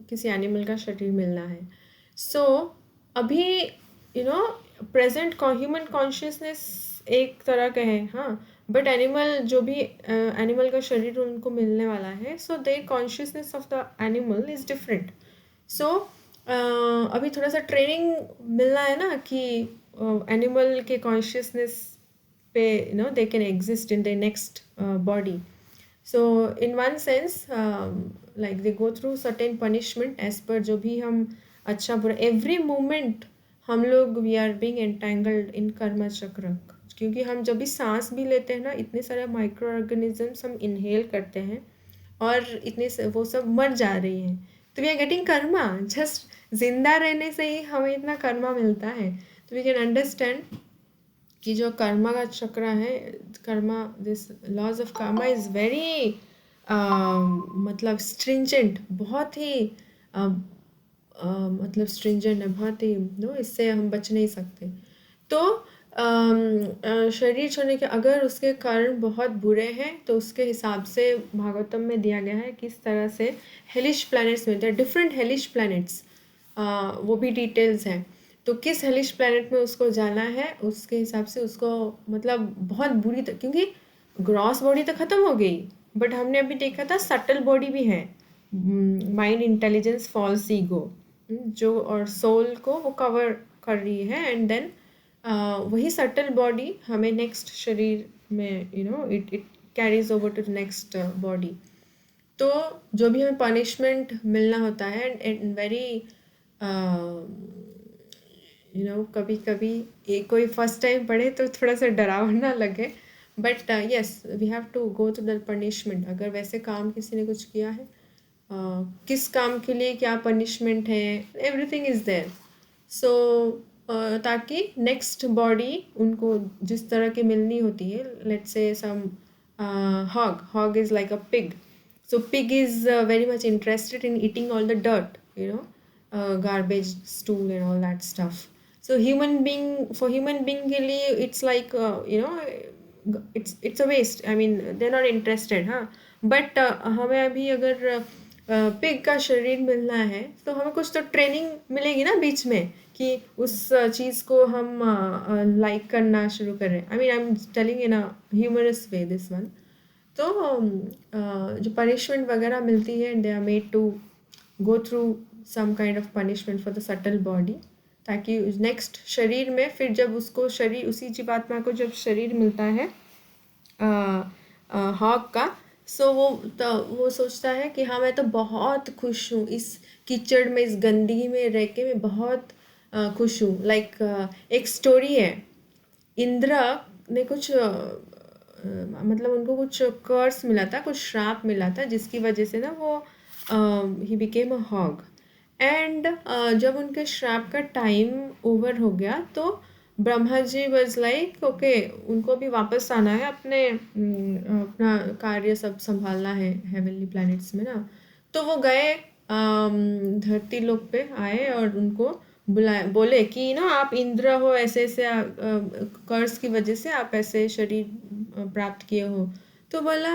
किसी एनिमल का शरीर मिलना है। सो अभी प्रेजेंट ह्यूमन कॉन्शियसनेस एक तरह का है, हाँ, बट एनिमल जो भी एनिमल का शरीर उनको मिलने वाला है, so their consciousness of the animal is different. So अभी थोड़ा सा ट्रेनिंग मिलना है ना कि एनिमल के कॉन्शियसनेस पे they can exist in the next body. So in one sense like they go through certain punishment as per जो भी हम अच्छा बुरा every moment हम लोग we are being entangled in Karma चक्र, क्योंकि हम जब भी सांस भी लेते हैं ना, इतने सारे माइक्रो ऑर्गेनिजम्स हम इनहेल करते हैं और इतने वो सब मर जा रही हैं, तो we are getting karma. Just जिंदा रहने से ही हमें इतना कर्मा मिलता है। तो वी कैन अंडरस्टैंड कि जो कर्मा का चक्र है, karma, this laws of karma is very मतलब स्ट्रिंजेंट, बहुत ही मतलब स्ट्रिंजेंट है, बहुत ही इससे हम बच नहीं सकते। तो शरीर छोड़ने के अगर उसके कारण बहुत बुरे हैं तो उसके हिसाब से भागवतम में दिया गया है किस तरह से हेलिश प्लैनेट्स मिलते हैं, डिफरेंट हेलिश प्लैनेट्स, वो भी डिटेल्स हैं। तो किस हेलिश प्लैनेट में उसको जाना है उसके हिसाब से उसको मतलब बहुत बुरी क्योंकि ग्रॉस बॉडी तो ख़त्म हो गई, बट हमने अभी देखा था सटल बॉडी भी है, माइंड, इंटेलिजेंस, फॉल्स ईगो, जो और सोल को वो कवर कर रही है, एंड देन वही सटल बॉडी हमें नेक्स्ट शरीर में it carries over to the next body. तो जो भी हमें पनिशमेंट मिलना होता है एंड वेरी कभी कभी ये कोई फर्स्ट टाइम पढ़े तो थोड़ा सा डरावना लगे, but yes we have to go through the punishment. अगर वैसे काम किसी ने कुछ किया है, किस काम के लिए क्या पनिशमेंट है, एवरीथिंग इज़ देयर। सो ताकि नेक्स्ट बॉडी उनको जिस तरह की मिलनी होती है, let's say some hog is like a pig, so pig is very much interested in eating all the dirt, garbage, stool and all that stuff. So for human being के लिए it's like it's a waste, I mean they're not interested, हाँ, but हमें अभी अगर pig का शरीर मिलना है तो हमें कुछ तो ट्रेनिंग मिलेगी ना बीच में कि उस चीज़ को हम लाइक करना शुरू करें। I mean I am telling in a humorous way this one. तो जो पनिशमेंट वगैरह मिलती है, they are made to go through some kind of punishment for the subtle body, ताकि नेक्स्ट शरीर में फिर जब उसको शरीर, उसी जीवात्मा को जब शरीर मिलता है हॉग का, सो वो सोचता है कि हाँ मैं तो बहुत खुश हूँ इस कीचड़ में, इस गंदगी में रह के मैं बहुत खुश हूँ। लाइक एक स्टोरी है, इंद्र ने कुछ मतलब उनको कुछ कर्स मिला था, कुछ श्राप मिला था, जिसकी वजह से ना वो ही बिकेम अ हॉग, एंड जब उनके श्राप का टाइम ओवर हो गया तो Brahma ji was like okay, उनको भी वापस आना है, अपना कार्य सब संभालना है हेवनली प्लैनेट्स में ना। तो वो गए धरती लोक पे आए और उनको बोले कि आप इंद्र हो, ऐसे ऐसे कर्ज की वजह से आप ऐसे शरीर प्राप्त किए हो। तो बोला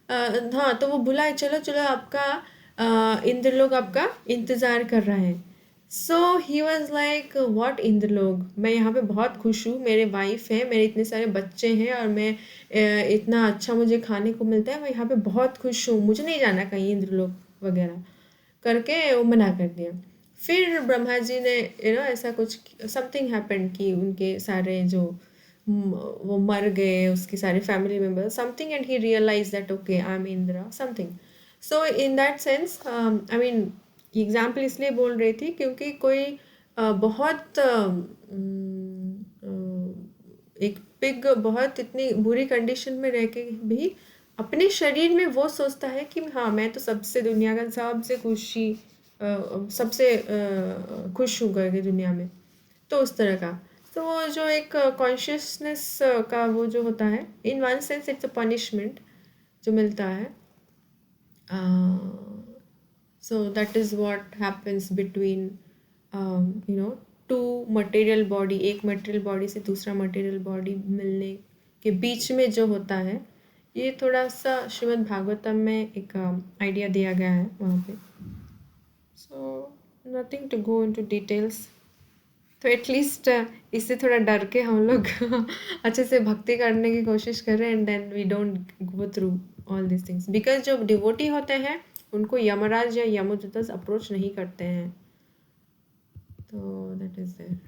हाँ, तो वो बुलाए, चलो चलो आपका इंद्रलोक आपका इंतज़ार कर रहा है। So he was like what Indralok, मैं यहाँ पे बहुत खुश हूँ, मेरे वाइफ है, मेरे इतने सारे बच्चे हैं और मैं इतना अच्छा मुझे खाने को मिलता है, मैं यहाँ पे बहुत खुश हूँ, मुझे नहीं जाना कहीं इंद्रलोक वगैरह करके वो मना कर दिया। फिर ब्रह्मा जी ने ऐसा कुछ समथिंग हैपेंड कि उनके सारे जो वो मर गए, उसके सारे family member something, and he realize that okay I am Indra something. So in that sense I mean example इसलिए बोल रही थी क्योंकि कोई बहुत एक पिग बहुत इतनी बुरी कंडीशन में रह के भी अपने शरीर में वो सोचता है कि हाँ मैं तो सबसे दुनिया का सबसे सबसे खुश हूँ करके दुनिया में, तो उस तरह का। तो वो जो एक कॉन्शियसनेस का वो जो होता है, in one sense it's a punishment जो मिलता है। So that is what happens between two material body, एक मटेरियल बॉडी से दूसरा मटेरियल बॉडी मिलने के बीच में जो होता है, ये थोड़ा सा श्रीमद् भागवतम में एक आइडिया दिया गया है वहाँ पे। So nothing to go into details. तो एटलीस्ट इससे थोड़ा डर के हम लोग अच्छे से भक्ति करने की कोशिश करें, and then we don't go through all this things, because जो डिवोटी होते हैं उनको यमराज या यमदूत अप्रोच नहीं करते हैं। तो दैट इज देयर।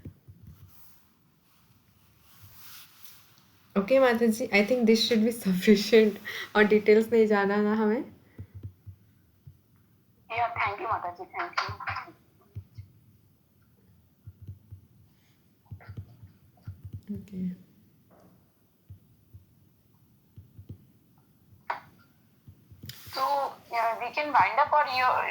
ओके माता ji, I think this should be sufficient, और डिटेल्स नहीं जाना ना हमें।
थैंक यू माता जी, thank you.
Okay
So we can wind up, or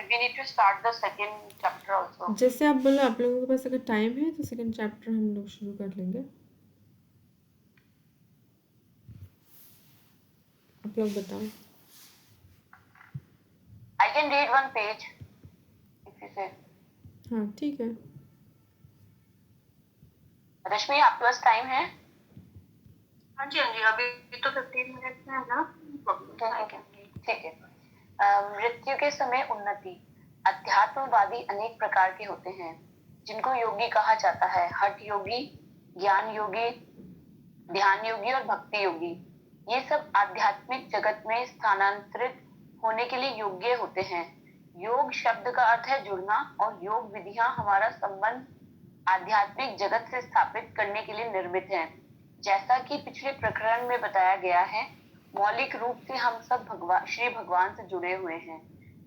we need to start the second chapter also.
जैसे आप बोलो, आप लोगों के पास अगर टाइम है तो सेकंड चैप्टर हम लोग शुरू कर लेंगे। आप लोग बताओ।
I can read one page if you say.
हाँ ठीक है।
रश्मि, आपके पास टाइम है?
हाँ जी, हाँ जी, अभी तो 15 मिनट में है ना,
ठीक है। मृत्यु के समय उन्नति। अध्यात्मवादी अनेक प्रकार के होते हैं जिनको योगी कहा जाता है। हठ योगी, ज्ञान योगी, ध्यान योगी और भक्ति योगी। ये सब आध्यात्मिक जगत में स्थानांतरित होने के लिए योग्य होते हैं। योग शब्द का अर्थ है जुड़ना, और योग विधियां हमारा संबंध आध्यात्मिक जगत से स्थापित करने के लिए निर्मित हैं। जैसा कि पिछले प्रकरण में बताया गया है, मौलिक रूप से हम सब श्री भगवान से जुड़े हुए हैं,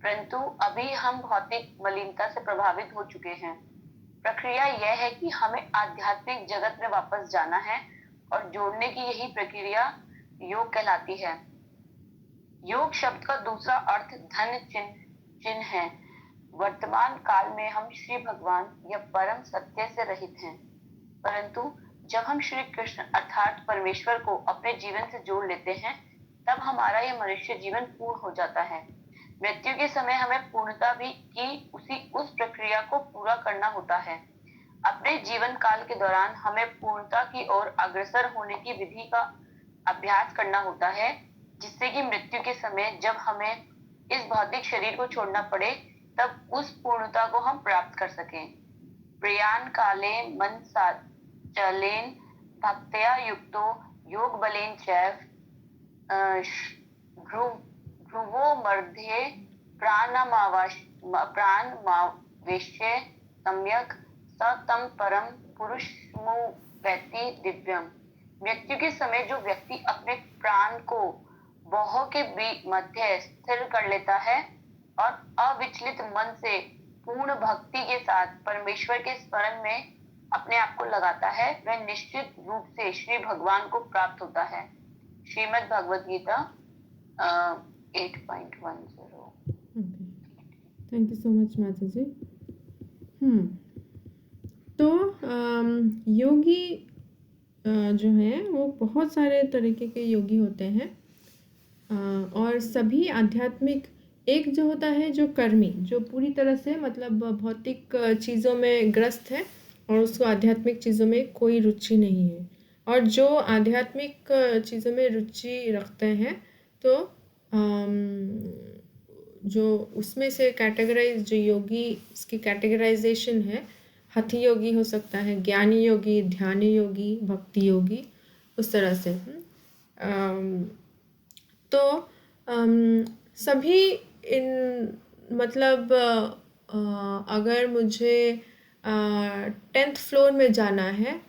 परंतु अभी हम भौतिक मलिनता से प्रभावित हो चुके हैं। प्रक्रिया यह है कि हमें आध्यात्मिक जगत में वापस जाना है, और जोड़ने की यही प्रक्रिया योग कहलाती है। योग शब्द का दूसरा अर्थ धन चिन्ह है। वर्तमान काल में हम श्री भगवान या परम सत्य से रहित हैं, परंतु जब हम श्री कृष्ण अर्थात परमेश्वर को अपने जीवन से जोड़ लेते हैं, तब हमारा यह मनुष्य जीवन पूर्ण हो जाता है। मृत्यु के समय हमें पूर्णता भी की उस प्रक्रिया को पूरा करना होता है। अपने जीवन काल के दौरान हमें पूर्णता की ओर अग्रसर होने की विधि का अभ्यास करना होता है, जिससे कि मृत्यु के समय जब हमें इस भौतिक शरीर को छोड़ना पड़े, तब उस पूर्णता को हम प्राप्त कर सकें। प्रयाण काले मन चलेन भक्त्या युक्तो योग बलेन चैव ध्रुवो मर्ध्ये प्राणमावेश्य सम्यक स तम परम पुरुषमुपैति दिव्यम। मृत्यु के समय जो व्यक्ति अपने प्राण को बाहों के मध्य स्थिर कर लेता है और अविचलित मन से पूर्ण भक्ति के साथ परमेश्वर के स्मरण में अपने आप को लगाता है, वह निश्चित रूप से श्री भगवान को प्राप्त होता है। Shrimad Bhagavad Gita 8.10।
Thank you so much माता जी। तो योगी जो है वो बहुत सारे तरीके के योगी होते हैं, और सभी आध्यात्मिक। एक जो होता है जो कर्मी, जो पूरी तरह से मतलब भौतिक चीज़ों में ग्रस्त है, और उसको आध्यात्मिक चीज़ों में कोई रुचि नहीं है। और जो आध्यात्मिक चीज़ों में रुचि रखते हैं तो जो उसमें से कैटेगराइज जो योगी इसकी कैटेगराइजेशन है, हठि योगी हो सकता है, ज्ञानी योगी, ध्यान योगी, भक्ति योगी, उस तरह से। तो सभी इन मतलब अगर मुझे 10th फ्लोर में जाना है,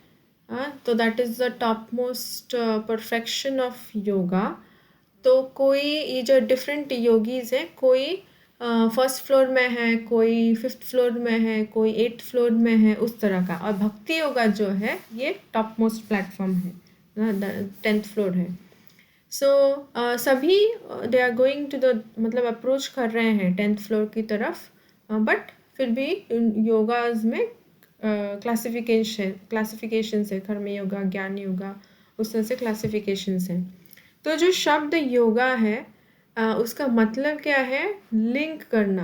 तो that is the top most perfection of yoga. तो कोई ये जो डिफरेंट योगीज़ हैं, कोई फर्स्ट फ्लोर में है, कोई 5th फ्लोर में है, कोई 8th फ्लोर में है, उस तरह का। और भक्ति योगा जो है ये टॉप मोस्ट प्लेटफॉर्म है, 10th फ्लोर है। सो सभी they are going to the मतलब अप्रोच कर रहे हैं 10th फ्लोर की तरफ, बट फिर भी योगाज में क्लासिफिकेशंस है, कर्म योगा, ज्ञान योगा, उस तरह से क्लासिफिकेशंस हैं। तो जो शब्द योगा है उसका मतलब क्या है? लिंक करना।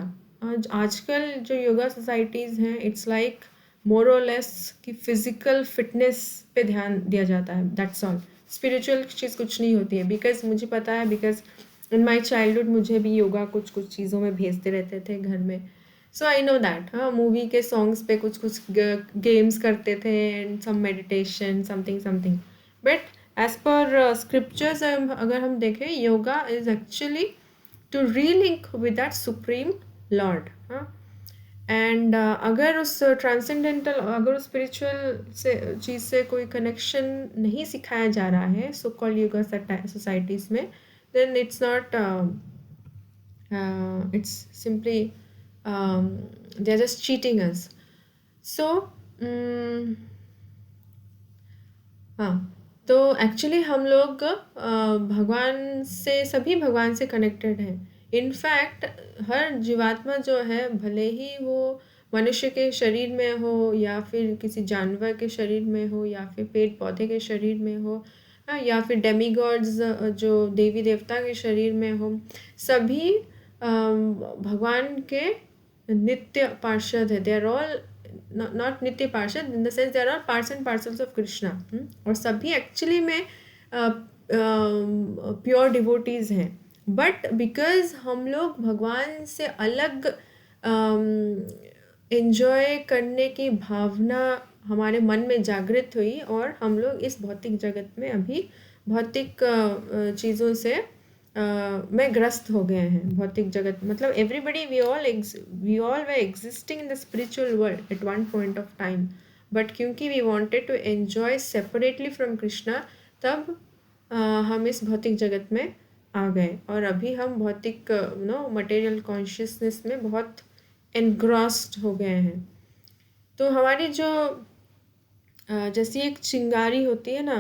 आजकल जो योगा सोसाइटीज़ हैं, इट्स लाइक मोर और लेस कि फिजिकल फिटनेस पे ध्यान दिया जाता है, दैट्स ऑल। स्पिरिचुअल चीज़ कुछ नहीं होती है। बिकॉज मुझे पता है, बिकॉज इन माई चाइल्डहुड मुझे भी योगा कुछ कुछ चीज़ों में भेजते रहते थे घर में। So I know that. हाँ, मूवी के सॉन्ग्स पे कुछ कुछ गेम्स करते थे and some meditation something something. But as per scriptures अगर हम देखें, yoga is actually to relink with that supreme lord. हाँ, एंड अगर उस ट्रांसेंडेंटल, अगर उस स्पिरिचुअल से चीज़ से कोई कनेक्शन नहीं सिखाया जा रहा है सो कॉल्ड योगा सोसाइटीज़ में, then it's not, it's simply they are just cheating us. So हाँ, तो एक्चुअली हम लोग भगवान से, सभी भगवान से कनेक्टेड हैं। इनफैक्ट हर जीवात्मा जो है, भले ही वो मनुष्य के शरीर में हो या फिर किसी जानवर के शरीर में हो या फिर पेड़ पौधे के शरीर में हो, या फिर डेमीगॉड्स जो देवी देवता के शरीर में हो, सभी भगवान के नित्य पार्षद है। दे आर ऑल not नित्य पार्षद in the sense there are parts and parcels of Krishna। और सभी एक्चुअली में प्योर डिवोटीज हैं, बट बिकॉज हम लोग भगवान से अलग एंजॉय करने की भावना हमारे मन में जागृत हुई और हम लोग इस भौतिक जगत में अभी भौतिक चीज़ों से में ग्रस्त हो गए हैं। भौतिक जगत मतलब everybody, we all were existing in the spiritual world at one point of time, but क्योंकि we wanted to enjoy separately from Krishna, तब हम इस भौतिक जगत में आ गए और अभी हम भौतिक मटेरियल कॉन्शियसनेस में बहुत एनग्रॉस्ड हो गए हैं। तो हमारी जो जैसी एक चिंगारी होती है ना,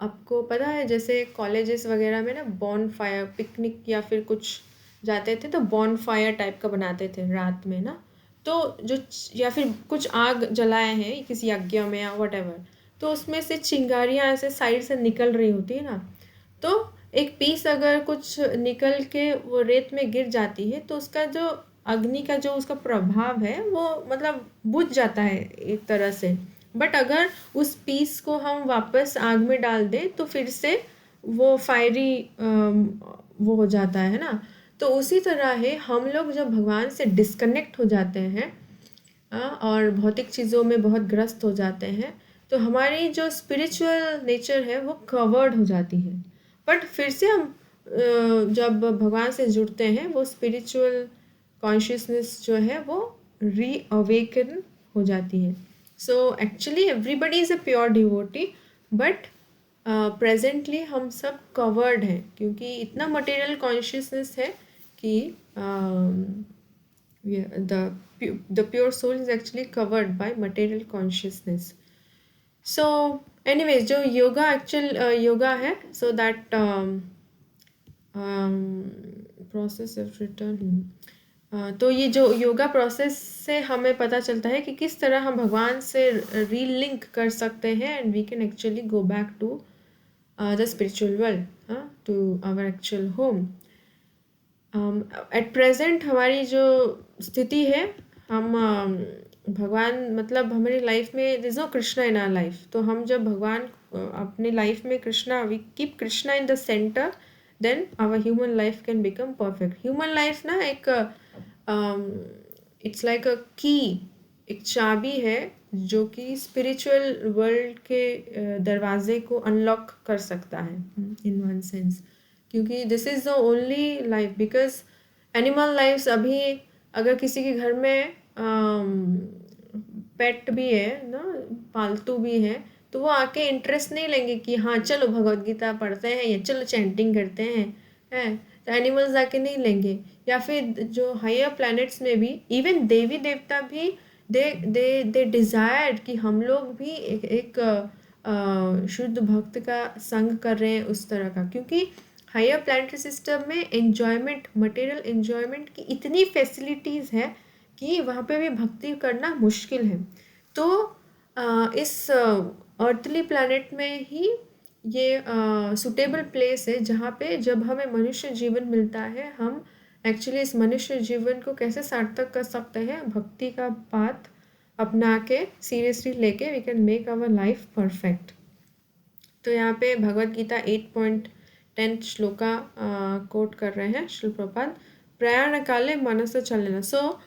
आपको पता है जैसे कॉलेजेस वगैरह में ना बॉन फायर, पिकनिक या फिर कुछ जाते थे तो बॉन फायर टाइप का बनाते थे रात में ना, तो जो या फिर कुछ आग जलाए हैं किसी यज्ञ में या व्हाटएवर, तो उसमें से चिंगारियाँ ऐसे साइड से निकल रही होती है ना, तो एक पीस अगर कुछ निकल के वो रेत में गिर जाती है तो उसका जो अग्नि का जो उसका प्रभाव है वो मतलब बुझ जाता है एक तरह से। बट अगर उस पीस को हम वापस आग में डाल दें तो फिर से वो फायरी वो हो जाता है ना। तो उसी तरह है, हम लोग जब भगवान से डिस्कनेक्ट हो जाते हैं और भौतिक चीज़ों में बहुत ग्रस्त हो जाते हैं, तो हमारी जो स्पिरिचुअल नेचर है वो कवर्ड हो जाती है। बट फिर से हम जब भगवान से जुड़ते हैं, वो स्पिरिचुअल कॉन्शियसनेस जो है वो रीअवेकन हो जाती है। So actually everybody is a pure devotee, but presently हम सब कवर्ड हैं क्योंकि इतना मटेरियल कॉन्शियसनेस है कि the pure soul is actually covered by material consciousness. So anyways, जो योगा एक्चुअल योगा है, so that process of return, तो ये जो योगा प्रोसेस से हमें पता चलता है कि किस तरह हम भगवान से रीलिंक कर सकते हैं and we can actually go back to the spiritual world, to our actual home. At present हमारी जो स्थिति है, हम भगवान मतलब हमारी लाइफ में there is no Krishna in our life, तो हम जब भगवान अपने लाइफ में Krishna, we keep Krishna in the center, then our human life can become perfect. Human life ना एक इट्स लाइक अ की, एक चाबी है जो कि स्पिरिचुअल वर्ल्ड के दरवाजे को अनलॉक कर सकता है इन वन सेंस, क्योंकि this is the only life. Because animal lifes अभी अगर किसी के घर में पेट भी है ना, पालतू भी है, तो वो आके इंटरेस्ट नहीं लेंगे कि हाँ चलो भगवत गीता पढ़ते हैं या चलो चैंटिंग करते हैं, तो एनिमल्स आके नहीं लेंगे. या फिर जो हायर प्लैनेट्स में भी इवन देवी देवता भी दे डिज़ायर्ड कि हम लोग भी एक शुद्ध भक्त का संग कर रहे हैं उस तरह का, क्योंकि हायर प्लैनेटरी सिस्टम में एन्जॉयमेंट, मटेरियल एन्जॉयमेंट की इतनी फैसिलिटीज़ है कि वहाँ पे भी भक्ति करना मुश्किल है. तो इस अर्थली प्लैनेट में ही ये सुटेबल प्लेस है जहाँ पे जब हमें मनुष्य जीवन मिलता है, हम एक्चुअली इस मनुष्य जीवन को कैसे सार्थक कर सकते हैं, भक्ति का पाथ अपना के सीरियसली लेके we can make our life perfect. तो यहाँ पे भगवत गीता 8.10 श्लोका कोट कर रहे हैं श्रील प्रभुपाद. प्रयाण काले मनस चलना. सो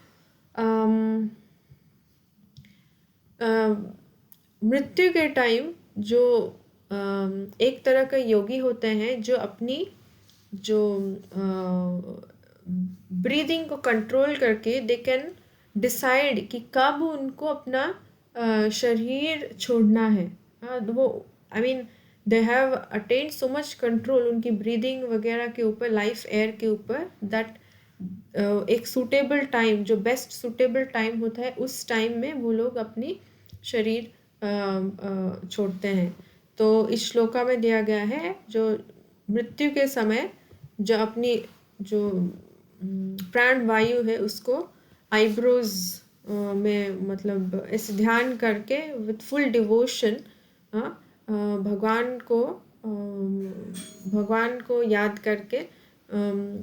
मृत्यु के टाइम जो एक तरह के योगी होते हैं जो अपनी जो ब्रीदिंग को कंट्रोल करके दे कैन डिसाइड कि कब उनको अपना शरीर छोड़ना है. वो I mean they have attend so much control उनकी ब्रीदिंग वगैरह के ऊपर, लाइफ एयर के ऊपर, दैट एक सूटेबल टाइम, जो बेस्ट सूटेबल टाइम होता है उस टाइम में वो लोग अपनी शरीर छोड़ते हैं. तो इस श्लोका में दिया गया है जो मृत्यु के समय जो अपनी जो प्राण वायु है उसको आईब्रोज में मतलब ऐसे ध्यान करके विथ फुल डिवोशन भगवान को याद करके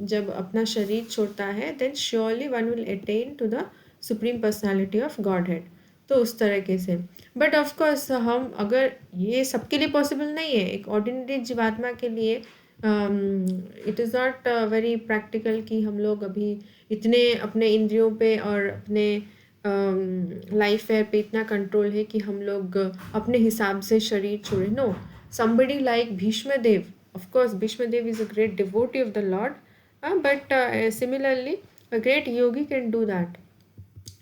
जब अपना शरीर छोड़ता है, then surely one will attain to the supreme personality of Godhead. तो उस तरीके से. बट ऑफकोर्स हम अगर ये सबके लिए पॉसिबल नहीं है, एक ऑर्डिनरी जीवात्मा के लिए it is not very practical कि हम लोग अभी इतने अपने इंद्रियों पे और अपने लाइफ एयर पे इतना कंट्रोल है कि हम लोग अपने हिसाब से शरीर छोड़े. No, somebody like Bhishma Dev, of course Bhishma Dev is a great devotee of the Lord, but similarly a great yogi can do that,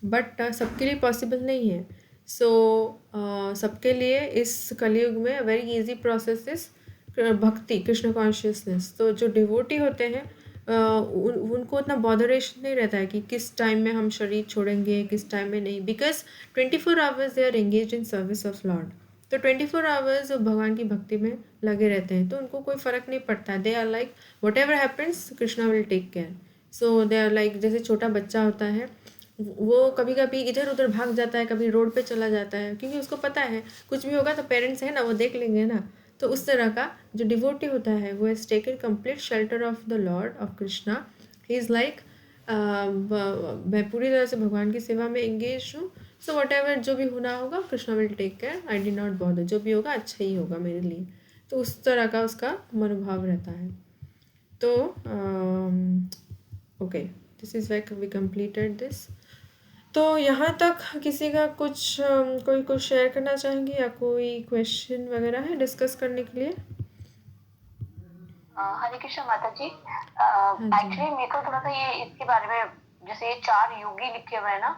but सबके लिए पॉसिबल नहीं है. सो सबके लिए इस कलयुग में वेरी इजी प्रोसेस इज भक्ति, कृष्ण कॉन्शियसनेस. तो जो डिवोटी होते हैं उनको उतना बॉदरेशन नहीं रहता है कि किस टाइम में हम शरीर छोड़ेंगे, किस टाइम में नहीं, because 24 hours they are engage in service of lord. तो 24 आवर्स भगवान की भक्ति में लगे रहते हैं, तो उनको कोई फ़र्क नहीं पड़ता. They are like whatever happens Krishna will take care. So they are like जैसे छोटा बच्चा होता है, वो कभी कभी इधर उधर भाग जाता है, कभी रोड पे चला जाता है, क्योंकि उसको पता है कुछ भी होगा तो पेरेंट्स है ना, वो देख लेंगे ना. तो उस तरह का जो डिवोटी होता है वो has taken complete shelter of the Lord of Krishna. He is like मैं पूरी तरह से भगवान की सेवा में एंगेज हूँ. सो वट एवर जो भी होना होगा Krishna will take care, I did not bother, जो भी होगा अच्छा ही होगा मेरे लिए. तो उस तरह का उसका मनोभाव रहता है. तो okay, this is like we completed this. तो यहाँ तक किसी का कोई कुछ शेयर करना चाहेंगे या कोई क्वेश्चन वगैरह है डिस्कस करने के लिए?
हरे कृष्ण माता जी. एक्चुअली मेरे को थोड़ा सा ये इसके बारे में, जैसे ये 4 योगी लिखे हुए हैं ना,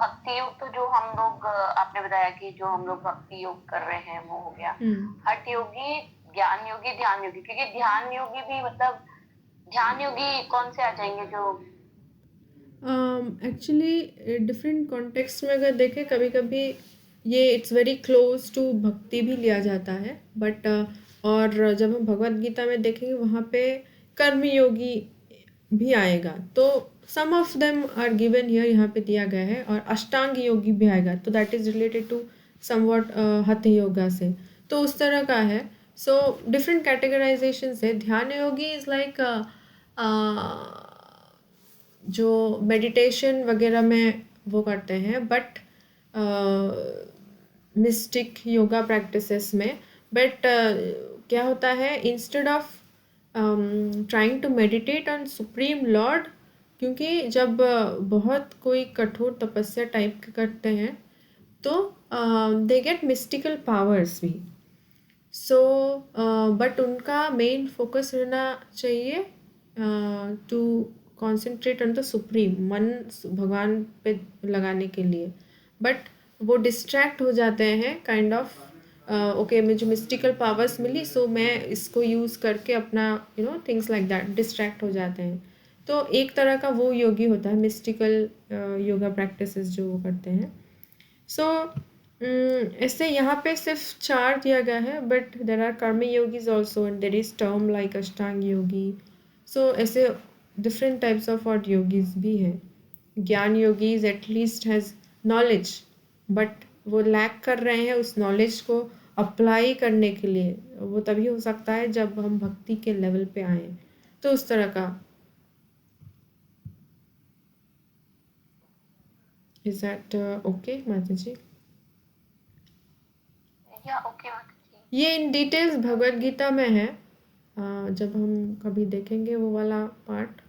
भक्ति योग तो जो हम लोग आपने बताया कि जो हम लोग भक्ति योग कर रहे हैं वो हो गया. हठ योगी, ज्ञान योगी, ध्यान योगी. क्योंकि ध्यान योगी भी मतलब ध्यान योगी कौन से आ जाएंगे जो
एक्चुअली डिफरेंट कॉन्टेक्स्ट में अगर देखें, कभी कभी ये इट्स वेरी क्लोज टू भक्ति भी लिया जाता है, बट और जब हम भगवत गीता में देखेंगे वहाँ पे कर्मयोगी भी आएगा. तो some of them are given here, यहाँ पे दिया गया है. और अष्टांग योगी भी आएगा, तो that is related to somewhat hatha yoga से. तो उस तरह का है. सो डिफरेंट कैटेगराइजेशंस है. ध्यान योगी इज़ लाइक जो मेडिटेशन वगैरह में वो करते हैं, बट मिस्टिक योगा प्रैक्टिसेस में, बट क्या होता है, instead of trying to meditate on supreme lord, क्योंकि जब बहुत कोई कठोर तपस्या टाइप के करते हैं तो दे गेट मिस्टिकल पावर्स भी। सो बट उनका मेन फोकस रहना चाहिए to concentrate on the supreme, मन भगवान पे लगाने के लिए। बट वो डिस्ट्रैक्ट हो जाते हैं काइंड ऑफ, ओके मुझे मिस्टिकल पावर्स मिली सो मैं इसको यूज़ करके अपना थिंग्स लाइक दैट डिस्ट्रैक्ट हो जाते हैं। तो एक तरह का वो योगी होता है मिस्टिकल योगा प्रैक्टिसेस जो वो करते हैं। सो ऐसे यहाँ पे सिर्फ 4 दिया गया है, बट देर आर कर्म yogis also and there is term like अष्टांग योगी। सो ऐसे डिफरेंट टाइप्स ऑफ और योगीज भी हैं। ज्ञान yogis at least has knowledge, but वो लैक कर रहे हैं उस नॉलेज को अप्लाई करने के लिए। वो तभी हो सकता है जब हम भक्ति के लेवल पे आए। तो उस तरह का। इज दैट ओके माता जी?
या ओके माता जी।
ये इन डिटेल्स भगवद गीता में है। जब हम कभी देखेंगे वो वाला पार्ट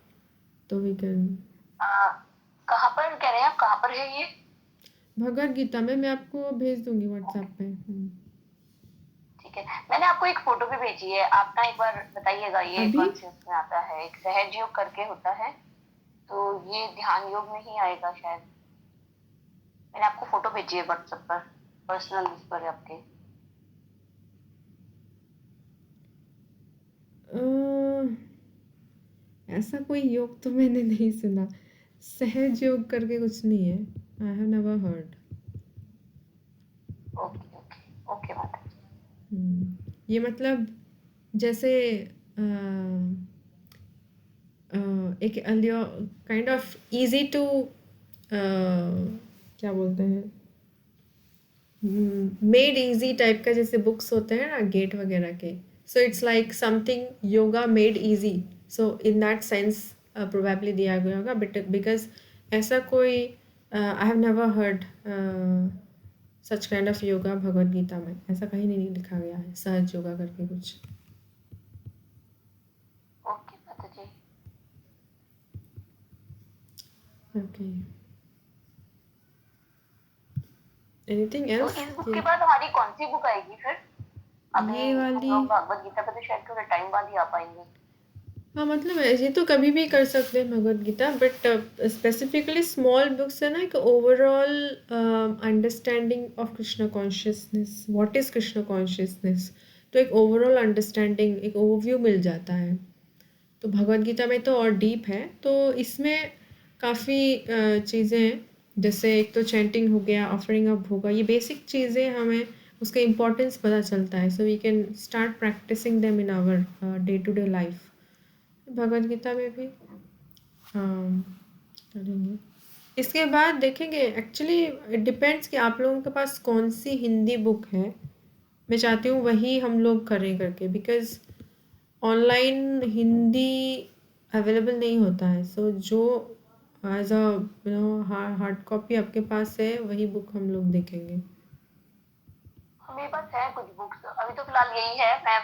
तो वी कैन।
कहाँ पर कह रहे हैं आप, कहाँ पर है ये?
भगवद गीता में मैं आपको भेज दूंगी व्हाट्सएप पे।
ठीक है, मैंने आपको एक फोटो भी भेजी है, आप ना एक बार बताइएगा ये
अभी?
कौन से उसमें आता है। एक सहज योग करके होता है, तो ये ध्यान योग में ही आएगा शायद। मैंने आपको फोटो भेजी है व्हाट्सएप पर, पर्सनल उस पर आपके।
ऐसा कोई योग तो मैंने नहीं सुना। सहज योग करके कुछ नहीं है। आई have never heard.
Okay okay okay माता जी।
ये मतलब जैसे एक काइंड ऑफ इजी टू क्या बोलते हैं, मेड इजी टाइप का, जैसे बुक्स होते हैं ना गेट वगैरह के। So it's like something yoga made easy. So in that sense probably दिया गया होगा, बट बिकॉज ऐसा कोई I have never heard such kind of yoga Bhagavad Gita में। ऐसा कहीं नहीं लिखा गया है सहज योगा करके कुछ।
ओके माता जी।
ओके, एनीथिंग
तो
एल्स?
इस बुक के बाद हमारी कौन सी बुक आएगी फिर? अभी
ये
हम
वाली,
लोग भागवत गीता पे तो शायद थोड़े टाइम बाद ही आ पाएंगे।
हाँ मतलब ये तो कभी भी कर सकते हैं Bhagavad Gita, but specifically small books है ना, एक overall understanding of Krishna consciousness, what is Krishna consciousness. तो एक ओवरऑल अंडरस्टैंडिंग, एक ओवरव्यू मिल जाता है। तो भगवद गीता में तो और डीप है। तो इसमें काफ़ी चीज़ें हैं, जैसे एक तो चैंटिंग हो गया, ऑफरिंग अप होगा, ये बेसिक चीज़ें हमें उसका इम्पोर्टेंस पता चलता है। So we can start practicing them in our day to day life. Bhagavad Gita में भी करेंगे। इसके बाद देखेंगे, एक्चुअली इट डिपेंड्स कि आप लोगों के पास कौन सी हिंदी बुक है। मैं चाहती हूँ वही हम लोग करें करके, बिकॉज़ ऑनलाइन हिंदी अवेलेबल नहीं होता है। सो जो एज अ हार्ड कॉपी आपके पास है वही बुक हम लोग देखेंगे।
मेरे पास है कुछ बुक्स, अभी तो फिलहाल यही है। मैं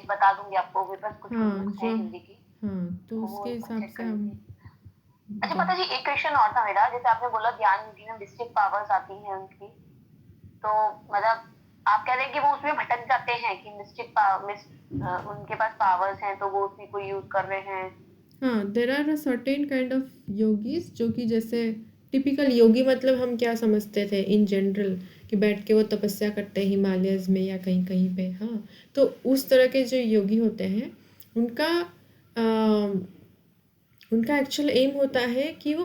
बता दूंगी आपको, मेरे पास कुछ
हाँ
बुक्स हैं
जो,
हिंदी की,
हाँ तो
वो
उसके
एक बार
हिसाब
चेक
से
कर
हम
लीजिए। अच्छा माता जी, एक क्वेश्चन और था मेरा। जैसे आपने बोला ध्यान योगी में मिस्टिक पावर्स आती हैं उनकी, तो मतलब आप कह रहे हैं कि वो उसमें भटक जाते हैं कि उनके पास पावर्स हैं तो वो उसी को यूज कर रहे हैं।
हाँ, there are a certain kind of yogis जो कि जैसे टिपिकल योगी मतलब हम क्या समझते थे इन जनरल कि बैठ के वो तपस्या करते हैं हिमालयस में या कहीं कहीं पे। हाँ, तो उस तरह के जो योगी होते हैं उनका उनका एक्चुअल एम होता है कि वो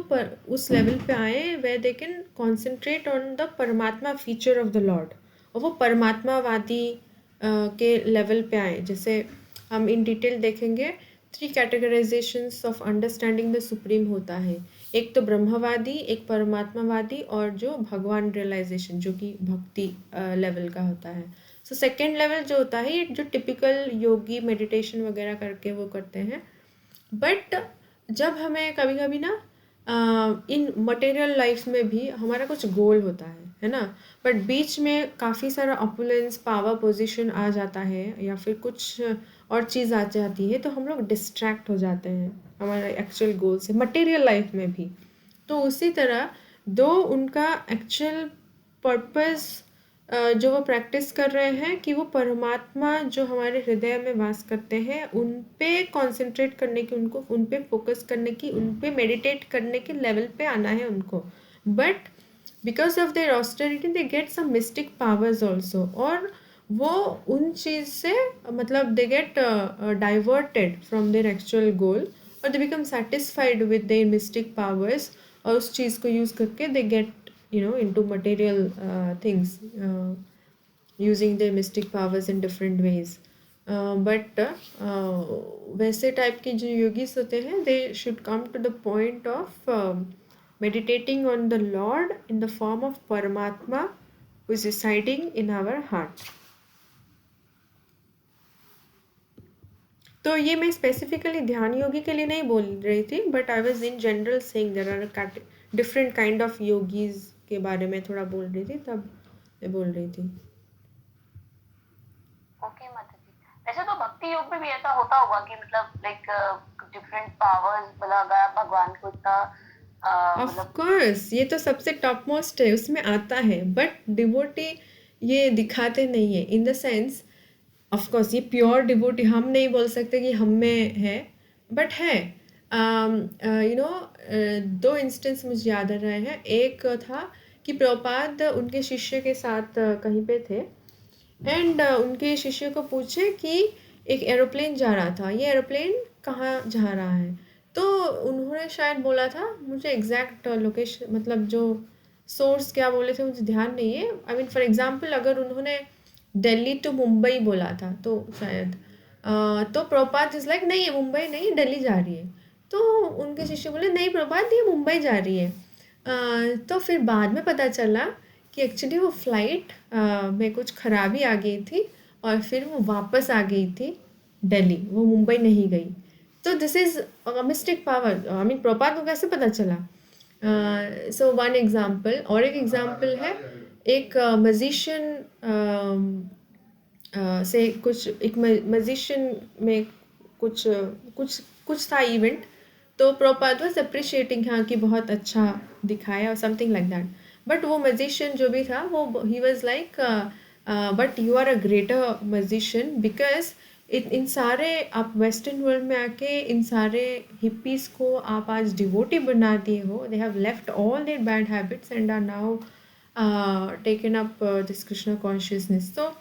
उस लेवल पे आए where they can concentrate on the Paramatma feature of the lord, और वो परमात्मावादी के लेवल पे आए। जैसे हम इन डिटेल देखेंगे, 3 कैटेगराइजेशंस ऑफ अंडरस्टैंडिंग द सुप्रीम होता है। एक तो ब्रह्मवादी, एक परमात्मावादी, और जो भगवान रियलाइजेशन जो कि भक्ति लेवल का होता है। सो सेकेंड लेवल जो होता है, ये जो टिपिकल योगी मेडिटेशन वगैरह करके वो करते हैं। बट जब हमें कभी कभी ना इन मटेरियल लाइफ में भी हमारा कुछ गोल होता है ना, बट बीच में काफ़ी सारा ऑपुलेंस, पावर, पोजीशन आ जाता है या फिर कुछ और चीज़ आ जाती है, तो हम लोग डिस्ट्रैक्ट हो जाते हैं हमारे एक्चुअल गोल से, मटेरियल लाइफ में भी। तो उसी तरह दो उनका एक्चुअल पर्पस जो वो प्रैक्टिस कर रहे हैं कि वो परमात्मा जो हमारे हृदय में वास करते हैं उन पे कॉन्सेंट्रेट करने की, उनको उन पे फोकस करने की, उन पे मेडिटेट करने के लेवल पे आना है उनको, but because of their austerity they get some mystic powers also, और वो उन चीज़ से मतलब they get diverted from their actual goal, और they become satisfied with their mystic powers, और उस चीज़ को यूज़ करके they get into material things, using their mystic powers in different ways. But वैसे टाइप के जो योगीस होते हैं, they should come to the point of meditating on the Lord in the form of Paramatma who is residing in our heart. तो ये मैं specifically ध्यान योगी के लिए नहीं बोल रही थी, but I was in general saying there are different kind of yogis के बारे में थोड़ा बोल रही थी, तब मैं बोल रही थी।
ओके माता जी, वैसे तो भक्ति योग में भी ऐसा होता होगा कि मतलब लाइक डिफरेंट पावर्स, मतलब अगर आप भगवान को इतना
ऑफ कोर्स ये तो सबसे टॉप मोस्ट है, उसमें आता है, बट डिवोटी ये दिखाते नहीं है, in the sense of course ये प्योर डिवोटी हम नहीं बोल सकते कि हम में है, बट है। दो इंस्टेंस मुझे याद आ रहे हैं। एक था कि प्रभुपाद उनके शिष्य के साथ कहीं पे थे, एंड उनके शिष्य को पूछे कि एक एरोप्लेन जा रहा था, ये एरोप्लेन कहाँ जा रहा है, तो उन्होंने शायद बोला था, मुझे एग्जैक्ट लोकेशन मतलब जो सोर्स क्या बोले थे मुझे ध्यान नहीं है, आई मीन फॉर एग्जांपल अगर उन्होंने दिल्ली टू मुंबई बोला था तो शायद तो प्रभुपाद इज लाइक नहीं, मुंबई नहीं, दिल्ली जा रही है। तो उनके शिष्य बोले नहीं प्रभुपाद, ये मुंबई जा रही है। तो फिर बाद में पता चला कि एक्चुअली वो फ्लाइट में कुछ खराबी आ गई थी और फिर वो वापस आ गई थी दिल्ली, वो मुंबई नहीं गई। तो this is mistake power, I mean Prabhupada को कैसे पता चला? सो वन एग्जाम्पल, और एक एग्जाम्पल है एक मजिशियन से कुछ, एक मजिशियन में कुछ कुछ कुछ था इवेंट, तो प्रभुपाद वाज अप्रिशिएटिंग हाँ कि बहुत अच्छा दिखाया और समथिंग लाइक दैट, बट वो मजिशियन जो भी था वो ही was like but you are a greater magician because in सारे आप वेस्टर्न वर्ल्ड में आके इन सारे हिप्पीज़ को आप आज डिवोटी बना दिए हो, they have left all their bad habits and are now taken up this Krishna consciousness. तो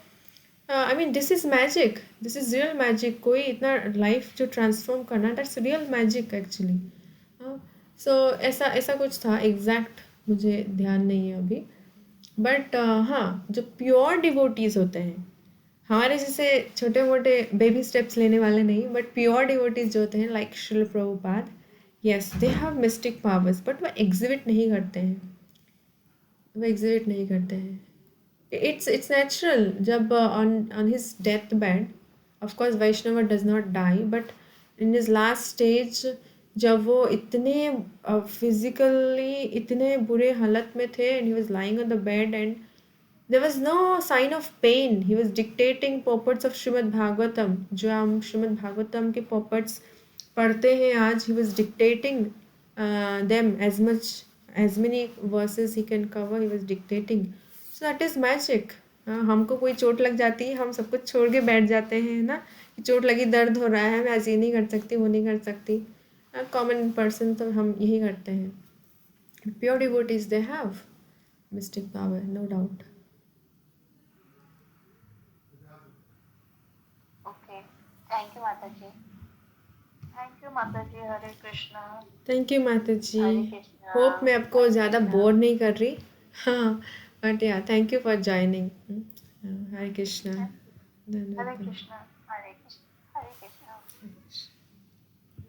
I mean this is magic, this is real magic, कोई इतना लाइफ जो ट्रांसफॉर्म करना, that's real magic actually. So ऐसा ऐसा कुछ था, एग्जैक्ट मुझे ध्यान नहीं है अभी, बट हाँ जो प्योर डिवोटीज़ होते हैं, हमारे जैसे छोटे मोटे बेबी स्टेप्स लेने वाले नहीं, बट प्योर डिवोटीज जो होते हैं like Srila Prabhupada, yes they have mystic powers, but वो एग्जिबिट नहीं करते हैं, वो एग्जिबिट नहीं करते हैं। इट्स नेचुरल, जब on his death bed, of course Vaishnava does not die, but in his last stage जब वो इतने फिजिकली इतने बुरे हालत में थे, and he was lying on the bed and there was no sign of pain, he was dictating poppets of Srimad Bhagavatam, जो हम श्रीमद् भागवतम के poppets पढ़ते हैं आज, he was dictating them as much as many verses he can cover, he was dictating, so that is magic। हमको कोई चोट लग जाती है, हम सब कुछ छोड़ के बैठ जाते हैं ना, कि चोट लगी, दर्द हो रहा है, मैं ऐसे ही नहीं कर सकती, वो नहीं कर सकती, कॉमन पर्सन तो हम यही करते हैं। Pure devotees they have mystic power, no doubt.
Thank you माता जी।
थैंक यू माता जी। हरे कृष्णा।
थैंक यू माता जी।
हरे कृष्णा।
होप मैं आपको
हरे
ज़्यादा
कृष्णा।
बोर नहीं कर रही। हाँ, बट या थैंक यू फॉर जॉइनिंग। हरे कृष्णा।
हरे
धन्यवाद।
कृष्णा। हरे कृष्णा। हरे कृष्णा।